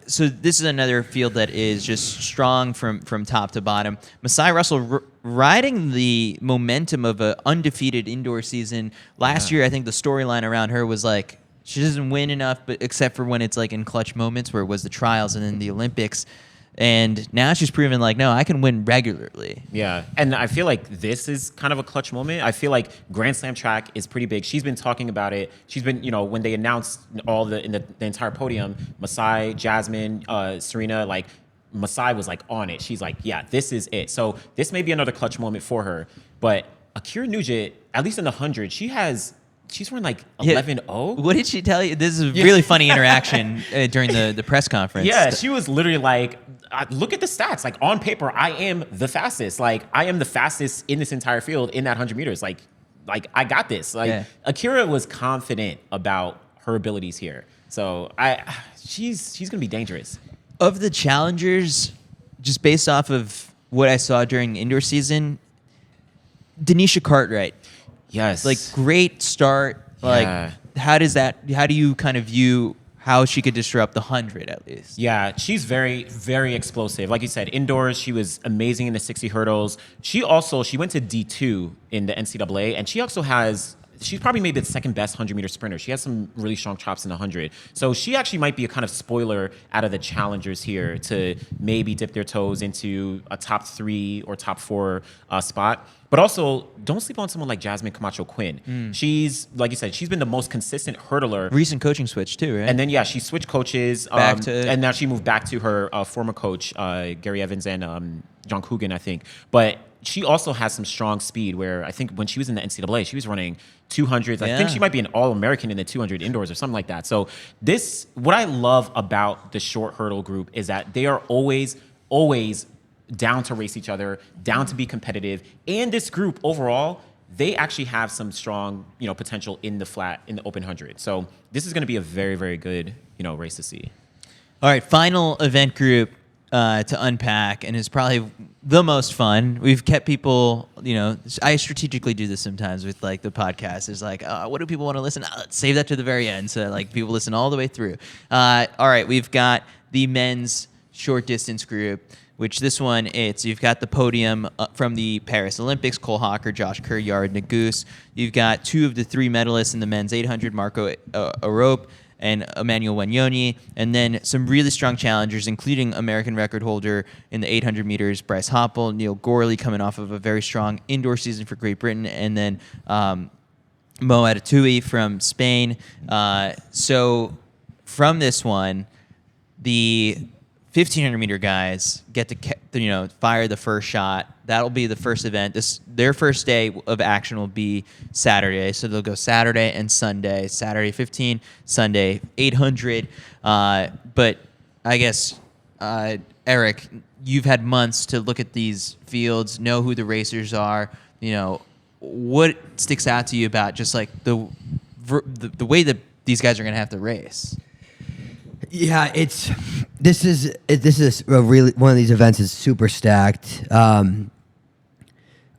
So this is another field that is just strong from top to bottom. Masai Russell riding the momentum of an undefeated indoor season. Last year, I think the storyline around her was like, she doesn't win enough, but except for when it's like in clutch moments where it was the trials and then the Olympics. And now she's proven no, I can win regularly.
Yeah, and I feel like this is kind of a clutch moment. I feel like Grand Slam track is pretty big. She's been talking about it. She's been, when they announced all the entire podium, Masai, Jasmine, Serena, Masai was on it. She's like, yeah, this is it. So this may be another clutch moment for her. But Akira Nugent, at least in the 100, she's run 11-0.
What did she tell you? This is a really funny interaction during the press conference.
Yeah, she was literally look at the stats. On paper, I am the fastest. I am the fastest in this entire field in that 100 meters. I got this. Akira was confident about her abilities here. So she's going to be dangerous.
Of the challengers, just based off of what I saw during indoor season, Denisha Cartwright.
Yes.
Great start.
Yeah.
How do you kind of view how she could disrupt the 100 at least?
Yeah, she's very, very explosive. Like you said, indoors, she was amazing in the 60 hurdles. She went to D2 in the NCAA, and she's probably maybe the second best 100-meter sprinter. She has some really strong chops in the 100. So she actually might be a kind of spoiler out of the challengers here to maybe dip their toes into a top 3 or top 4 spot. But also, don't sleep on someone like Jasmine Camacho Quinn. She's, like you said, she's been the most consistent hurdler.
Recent coaching switch too, right?
And then, she switched coaches. And now she moved back to her former coach, Gary Evans and John Coogan, I think. But she also has some strong speed where I think when she was in the NCAA, she was running 200s. I think she might be an All-American in the 200 indoors or something like that. So what I love about the short hurdle group is that they are always down to race each other, down to be competitive. And this group overall, they actually have some strong, potential in the open 100. So this is going to be a very, very good, race to see.
All right, final event group to unpack, and it's probably the most fun. We've kept people, I strategically do this sometimes with the podcast. It's what do people want to listen? Let's save that to the very end so people listen all the way through. All right, we've got the men's short distance group, which this one, you've got the podium from the Paris Olympics, Cole Hocker, Josh Kerr, Yard Naguse. You've got 2 of the 3 medalists in the men's 800, Marco Arope and Emmanuel Wanyonyi, and then some really strong challengers, including American record holder in the 800 meters, Bryce Hoppel, Neil Gorley coming off of a very strong indoor season for Great Britain, and then Mo Atatui from Spain. So from this one, the 1,500 meter guys get to fire the first shot. That'll be the first event. Their first day of action will be Saturday, so they'll go Saturday and Sunday. Saturday 15, Sunday 800. But I guess Eric, you've had months to look at these fields, know who the racers are. What sticks out to you about just the way that these guys are going to have to race?
Yeah, this is a really one of these events is super stacked.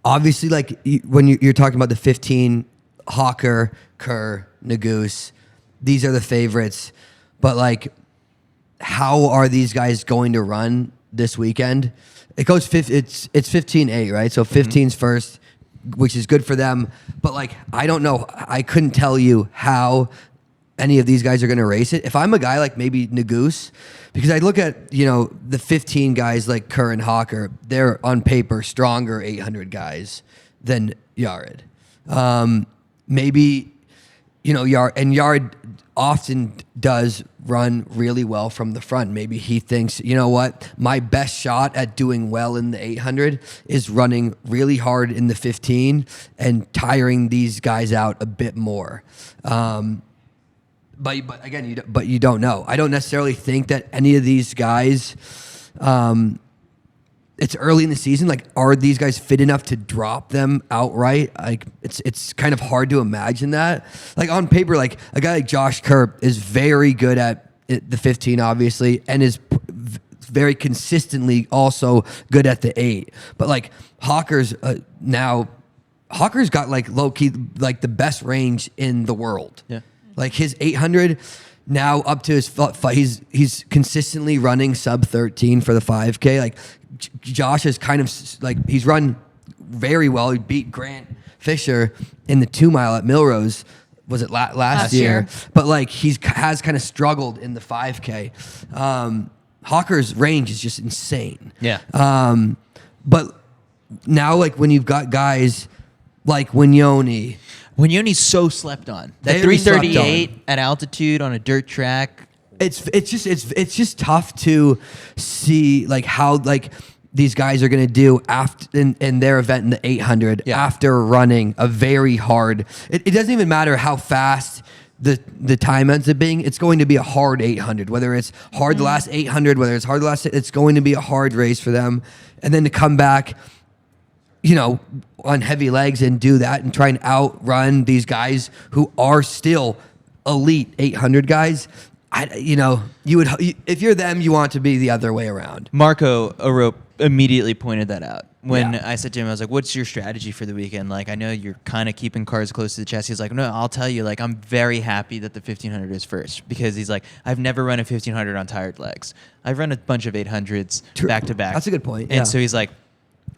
Obviously, when you're talking about the 15, Hocker, Kerr, Naguse, these are the favorites. But how are these guys going to run this weekend? It goes it's 15-8, right? So 15's first, which is good for them. But I don't know. I couldn't tell you how any of these guys are going to race it. If I'm a guy like maybe Naguse, because I look at, the 15 guys like Kerr and Hocker, they're on paper stronger 800 guys than Yared. Maybe, Yared often does run really well from the front. Maybe he thinks, you know what, my best shot at doing well in the 800 is running really hard in the 15 and tiring these guys out a bit more. But again, you don't know. I don't necessarily think that any of these guys. It's early in the season. Like, are these guys fit enough to drop them outright? Like, it's kind of hard to imagine that. Like, on paper, like a guy like Josh Kerr is very good at the 15, obviously, and is very consistently also good at the 8. But like Hocker's got like low key like the best range in the world. Yeah, like his 800. Now up to his he's consistently running sub 13 for the 5K. Like Josh is kind of like he's run very well. He beat Grant Fisher in the 2 mile at Milrose. Was it last year? But like has kind of struggled in the 5K. Hocker's range is just insane.
Yeah.
But now like when you've got guys like Wignoni.
Wignoni's so slept on. That 338 at altitude on a dirt track.
It's just tough to see like how like these guys are going to do after in their event in the 800 after running a very hard. It doesn't even matter how fast the time ends up being. It's going to be a hard 800. Whether it's hard the last 800, whether it's hard the last, it's going to be a hard race for them. And then to come back, on heavy legs and do that and try and outrun these guys who are still elite 800 guys. You would if you're them, you want to be the other way around.
Marco Orope immediately pointed that out when I said to him, I was like, "What's your strategy for the weekend? Like, I know you're kind of keeping cards close to the chest." He's like, "No, I'll tell you. Like, I'm very happy that the 1500 is first because he's like, I've never run a 1500 on tired legs. I've run a bunch of 800s back to back.
That's a good point.
And so he's like,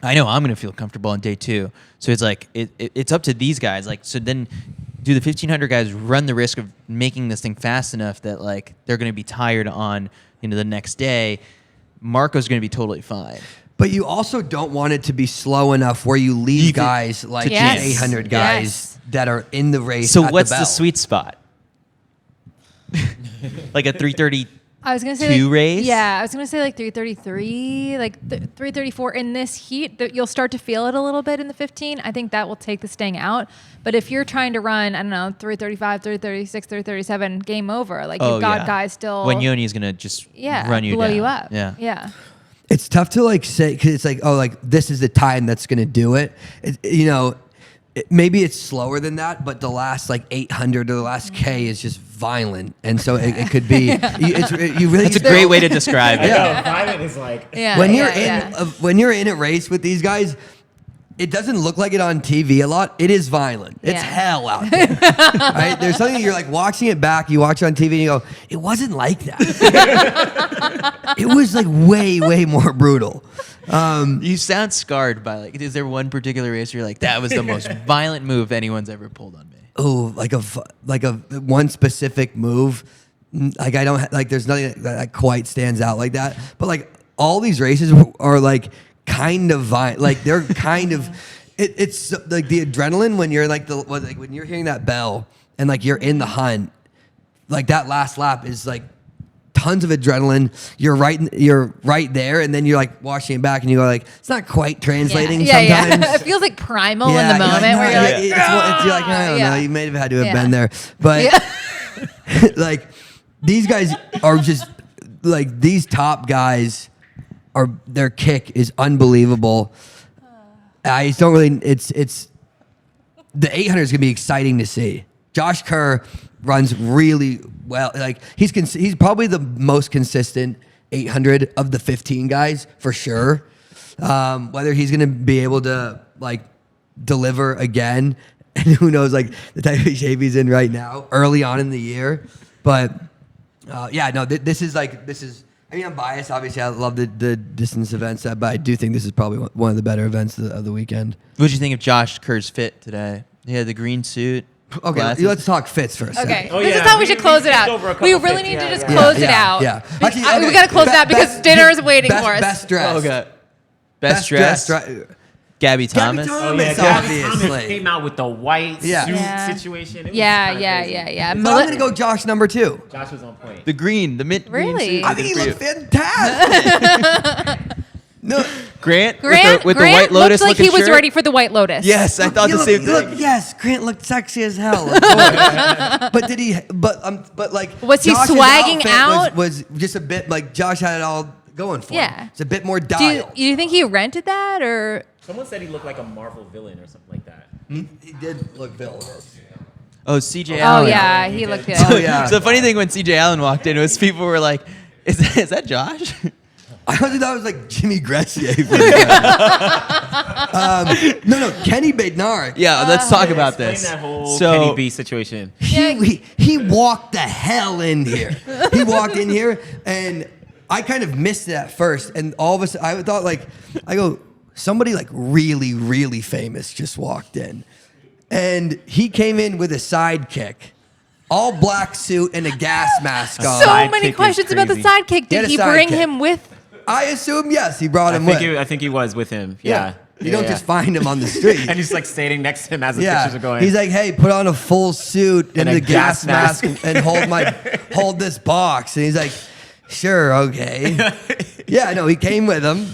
I know I'm going to feel comfortable on day 2. So it's like, it's up to these guys. Like, so then do the 1500 guys run the risk of making this thing fast enough that like they're going to be tired on, the next day? Marco's going to be totally fine.
But you also don't want it to be slow enough where you leave guys like these 800 guys that are in the race.
So what's the sweet spot? Like a 330.
I was gonna say
race.
Yeah, I was gonna say like 333, like 334 in this heat. You'll start to feel it a little bit in the 15. I think that will take the sting out. But if you're trying to run, I don't know, 335, 336, 337, game over. Like you've got guys still.
When is gonna just run you
blow
down.
you up.
Yeah.
It's tough to like say because it's like, oh, like this is the time that's gonna do it. Maybe it's slower than that, but the last like 800 or the last K is just violent, and so it could be. You really.
That's a great way to describe it.
Yeah, violent is like
when you're in a race with these guys, it doesn't look like it on TV a lot. It is violent. It's hell out there. Right? There's something you're like watching it back. You watch it on TV and you go, it wasn't like that. It was like way more brutal.
You sound scarred by like. Is there one particular race where you're like, that was the most violent move anyone's ever pulled on me?
Oh, like a one specific move. Like I don't like. There's nothing that quite stands out like that. But like all these races are like kind of violent. Like they're kind of. It's like the adrenaline when you're like when you're hearing that bell and like you're in the hunt. Like that last lap is like. Tons of adrenaline. You're right there, and then you're like watching it back, and you go like, it's not quite translating sometimes.
Yeah. It feels like primal in the moment where you're like,
you're like, I don't know. You may have had to have been there, but like these guys are just like these top guys are. Their kick is unbelievable. I just don't really. It's the 800 is gonna be exciting to see. Josh Kerr runs really well. Like he's probably the most consistent 800 of the 15 guys for sure. Whether he's going to be able to like deliver again, and who knows, like the type of shape he's in right now, early on in the year. But this is. I mean, I'm biased. Obviously, I love the distance events, but I do think this is probably one of the better events of the weekend.
What did you think of Josh Kerr's fit today? He had the green suit.
Okay, let's talk fits for a second.
Okay, this is how we should close it out. We really need to just close it out.
Yeah.
Actually, we got to close it out because dinner is waiting for us.
Best dressed.
Okay. Best dressed. Gabby Thomas.
Oh yeah,
Obviously.
Gabby Thomas came out with the white
Yeah.
suit
Yeah.
situation. It was
Yeah,
kinda
yeah,
crazy.
yeah, yeah.
So I'm gonna go Josh number 2.
Josh was on point.
The green, the mint green
Really?
suit.
I think he
Good
looked
for you.
fantastic. No,
Grant,
Grant,
with the
Grant
White Lotus
looked like he
looking
was
shirt?
ready for the White Lotus.
Yes, I thought the same thing.
Yes, Grant looked sexy as hell. Of course. But did he? But like,
Was he
Josh's
swagging
outfit
out?
Was just a bit like Josh had it all going for him.
Yeah.
It's a bit more
Do you,
dialed.
you think he rented that or?
Someone said he looked like a Marvel villain or something like that.
He did look villainous.
Oh, CJ
Oh
Allen.
yeah, he looked good.
Oh, yeah.
So the funny thing when CJ Allen walked in was people were like, is that Josh?
I honestly thought it was like Jimmy Gressier. No, Kenny Bednarek.
Yeah, let's talk about
Explain
this.
that whole
So
Kenny B situation.
He walked the hell in here. He walked in here, and I kind of missed it at first. And all of a sudden, I thought somebody like really, really famous just walked in, and he came in with a sidekick, all black suit and a gas mask on.
So
Sidekick
many
is
questions about the
crazy.
sidekick.
He had
Did
a
he bring
sidekick.
him with?
I assume yes, he brought him with.
I think he was with him. Yeah.
You don't just find him on the street.
And he's like standing next to him as the pictures are going.
He's like, hey, put on a full suit and
And a
the gas
gas
mask and hold this box. And he's like, sure, okay. Yeah, no, he came with him.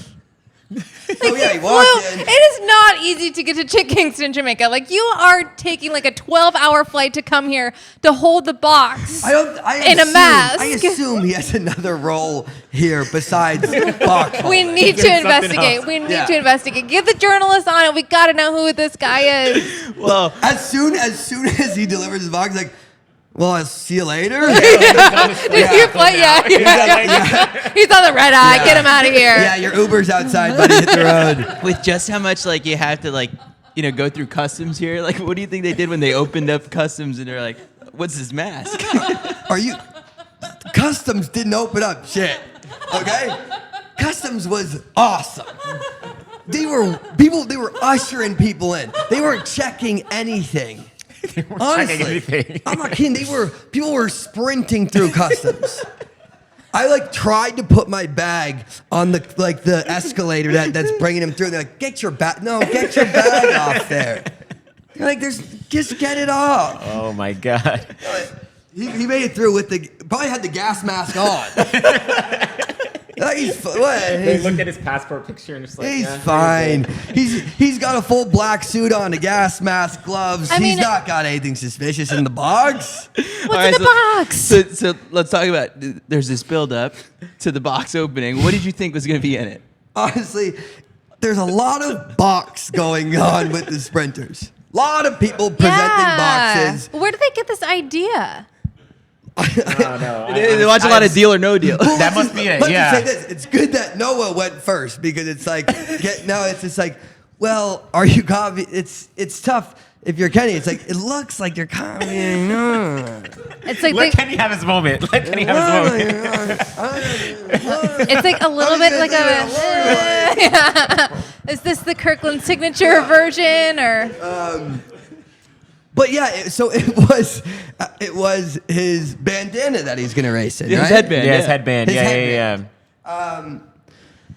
So yeah, he walked in.
It is not easy to get to Kingston, Jamaica. Like you are taking like a 12-hour flight to come here to hold the box.
In
a mask.
I assume he has another role here besides box.
We
holding.
need to
Doing something
investigate.
else.
We need
Yeah.
to investigate. Get the journalist on it. We got to know who this guy is.
well,
As soon as he delivers his box, he's like, well, I'll see you later.
Did you play? Yeah. He's on the red eye.
Yeah.
Get him out of here.
Yeah, your Uber's outside, buddy. Hit the road.
with just how much like you have to like, go through customs here. Like, what do you think they did when they opened up customs and they're like, what's this mask?
Are you? Customs didn't open up shit. Okay? Customs was awesome. They were ushering people in. They weren't checking anything. Honestly,
anything.
I'm not kidding. People were sprinting through customs. I tried to put my bag on the escalator that's bringing him through. They're like, get your bag off there. You're like, just get it off.
Oh my God.
He made it through probably had the gas mask on.
They looked at his passport picture and just like,
He's
yeah,
fine. He's got a full black suit on, a gas mask, gloves.
I mean-
He's not got anything suspicious in the box.
What's in the box?
So let's talk about. There's this build up to the box opening. What did you think was going to be in it?
Honestly, there's a lot of box going on with the sprinters. A lot of people presenting boxes.
Where did they get this idea?
No,
They watch a lot of Deal or No Deal.
That must be it.
Let's
Yeah.
just say this. It's good that Noah went first because it's like, it's just like, well, are you copying? It's tough if you're Kenny. It's like, it looks like you're copying.
It's like
Let Kenny have his moment. Let Kenny have his moment.
it's like a little bit like a. Is this the Kirkland signature version or?
But yeah, so it was his bandana that he's gonna race in,
His
right?
headband.
Yeah, his
Yeah.
headband.
His
Yeah,
headband.
yeah.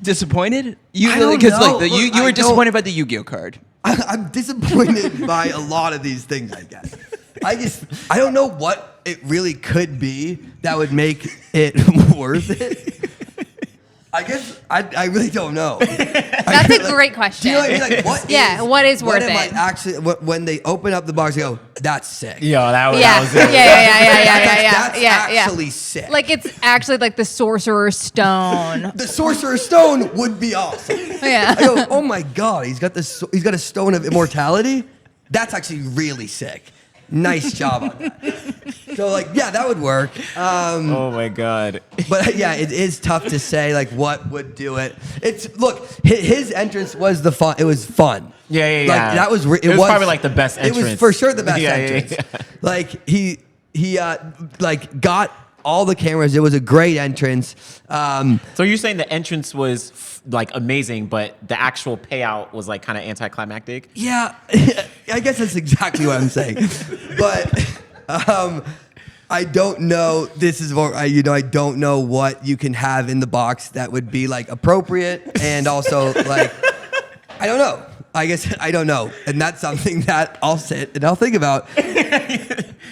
Disappointed? You
I don't
because
know.
like you
I
were
don't-
disappointed by the Yu-Gi-Oh card.
I'm disappointed by a lot of these things, I guess. I don't know what it really could be that would make it worth it. I guess I really don't know.
That's a great question.
Do you know what I mean? Like, what
Yeah, what is worth
am I
it?
actually, when they open up the box, they go, that's sick.
Yo, that was
Yeah,
it.
That's
yeah.
actually sick.
Like it's actually like the Sorcerer's Stone.
The Sorcerer's Stone would be awesome.
Yeah.
I go, oh my God, he's got a stone of immortality. That's actually really sick. Nice job on that. So that would work.
Oh my God.
But yeah, it is tough to say what would do it. His entrance was fun. It was fun.
Yeah.
That was.
It was probably like the best entrance.
It was for sure the best
Yeah,
entrance.
yeah.
Like he got all the cameras. It was a great entrance.
So you're saying the entrance was amazing, but the actual payout was kind of anticlimactic?
Yeah, I guess that's exactly what I'm saying. But I don't know. This is what I don't know what you can have in the box that would be appropriate and also I don't know. I guess I don't know, and that's something that I'll sit and I'll think about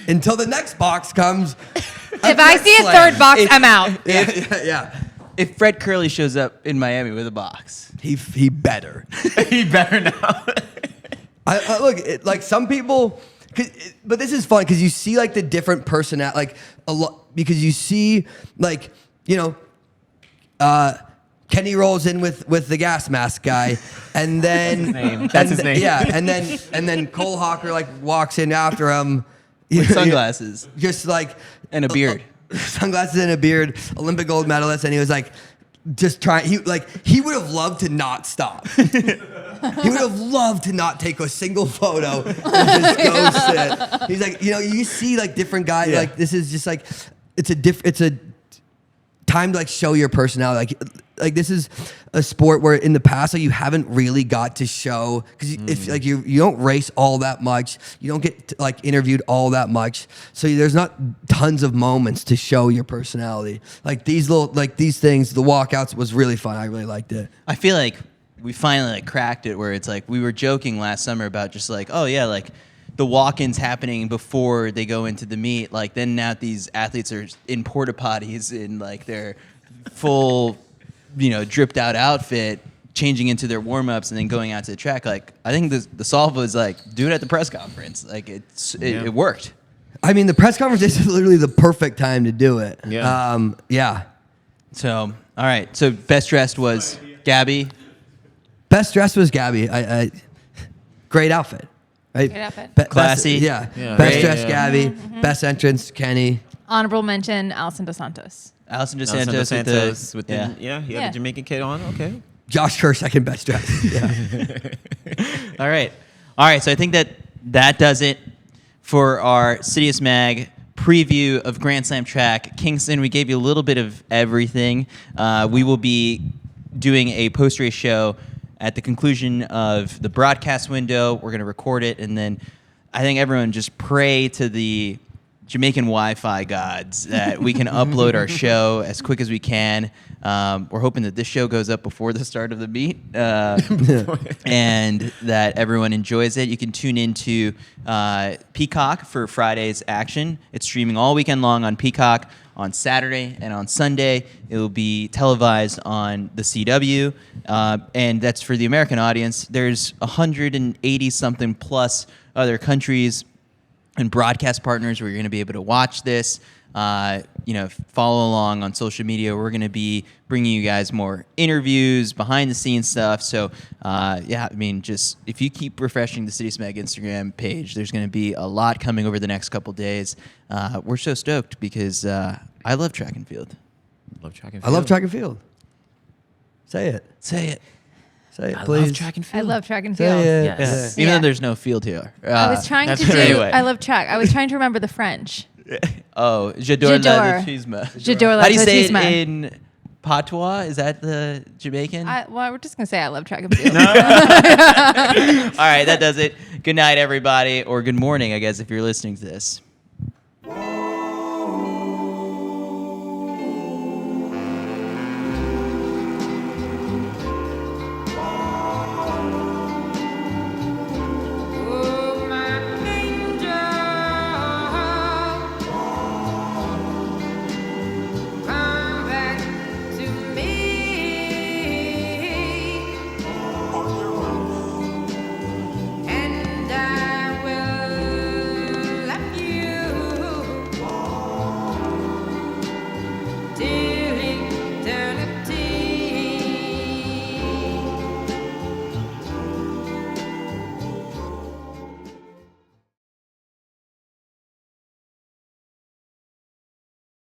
until the next box comes.
If I see a third box, I'm out.
Yeah.
If Fred Kerley shows up in Miami with a box,
He better.
He better not.
I look, like some people, but this is fun because you see like the different personality, like a lot, because you see like, Kenny rolls in with the gas mask guy, and then
That's his name.
Yeah, and then Cole Hocker like walks in after him,
with sunglasses
just like
and a beard.
sunglasses and a beard, Olympic gold medalist, and he was like, just trying. He would have loved to not stop. He would have loved to not take a single photo and just go sit. He's like, you see like different guys.
Yeah.
Like this is just like, it's a time to like show your personality. Like this is a sport where in the past like you haven't really got to show because if like you don't race all that much, you don't get like interviewed all that much, so there's not tons of moments to show your personality. Like these things, the walkouts was really fun. I really liked it.
I feel like we finally like cracked it where it's like we were joking last summer about just like, oh yeah, like the walk-ins happening before they go into the meet. Like then now these athletes are in porta potties in like their full, dripped out outfit, changing into their warm-ups and then going out to the track. Like I think the solve was like do it at the press conference. Like it worked.
I mean, the press conference is literally the perfect time to do it.
Yeah.
Yeah.
So all right. So best dressed was Gabby.
Best dressed was Gabby. I great outfit. Right?
Great outfit.
Classy.
Yeah.
Yeah.
Best
Great.
dressed Gabby. Best entrance Kenny.
Honorable mention, Alison Dos Santos.
Alison Dos
Nelson
Santos,
Dos Santos with
yeah.
the he had
Yeah.
the Jamaican kid on. Okay.
Josh Kerr, second best dressed. Yeah.
All right. So I think that does it for our CITIUS Mag preview of Grand Slam track. Kingston, we gave you a little bit of everything. We will be doing a post-race show at the conclusion of the broadcast window. We're going to record it, and then I think everyone just pray to the Jamaican Wi-Fi gods that we can upload our show as quick as we can. We're hoping that this show goes up before the start of the meet and that everyone enjoys it. You can tune into Peacock for Friday's action. It's streaming all weekend long on Peacock on Saturday and on Sunday. It will be televised on the CW, and that's for the American audience. There's 180-something plus other countries and broadcast partners where you're going to be able to watch this. Follow along on social media. We're going to be bringing you guys more interviews, behind the scenes stuff. So, just if you keep refreshing the CITIUS Mag Instagram page, there's going to be a lot coming over the next couple days. We're so stoked because I love track and field.
Love track and
I love track and field. Say it.
Say it.
Say it,
I
please.
love track and
I
field.
love track and
Say
field.
it.
Yes.
Even
Yeah.
though there's no field here.
I was trying to
that's
do.
anyway.
I love track. I was trying to remember the French.
Oh, J'adore
J'adore.
la machisme.
J'adore la
How do you say it
machisme.
in patois? Is that the Jamaican?
We're just gonna say I love track and field.
All right, that does it. Good night, everybody, or good morning, I guess, if you're listening to this.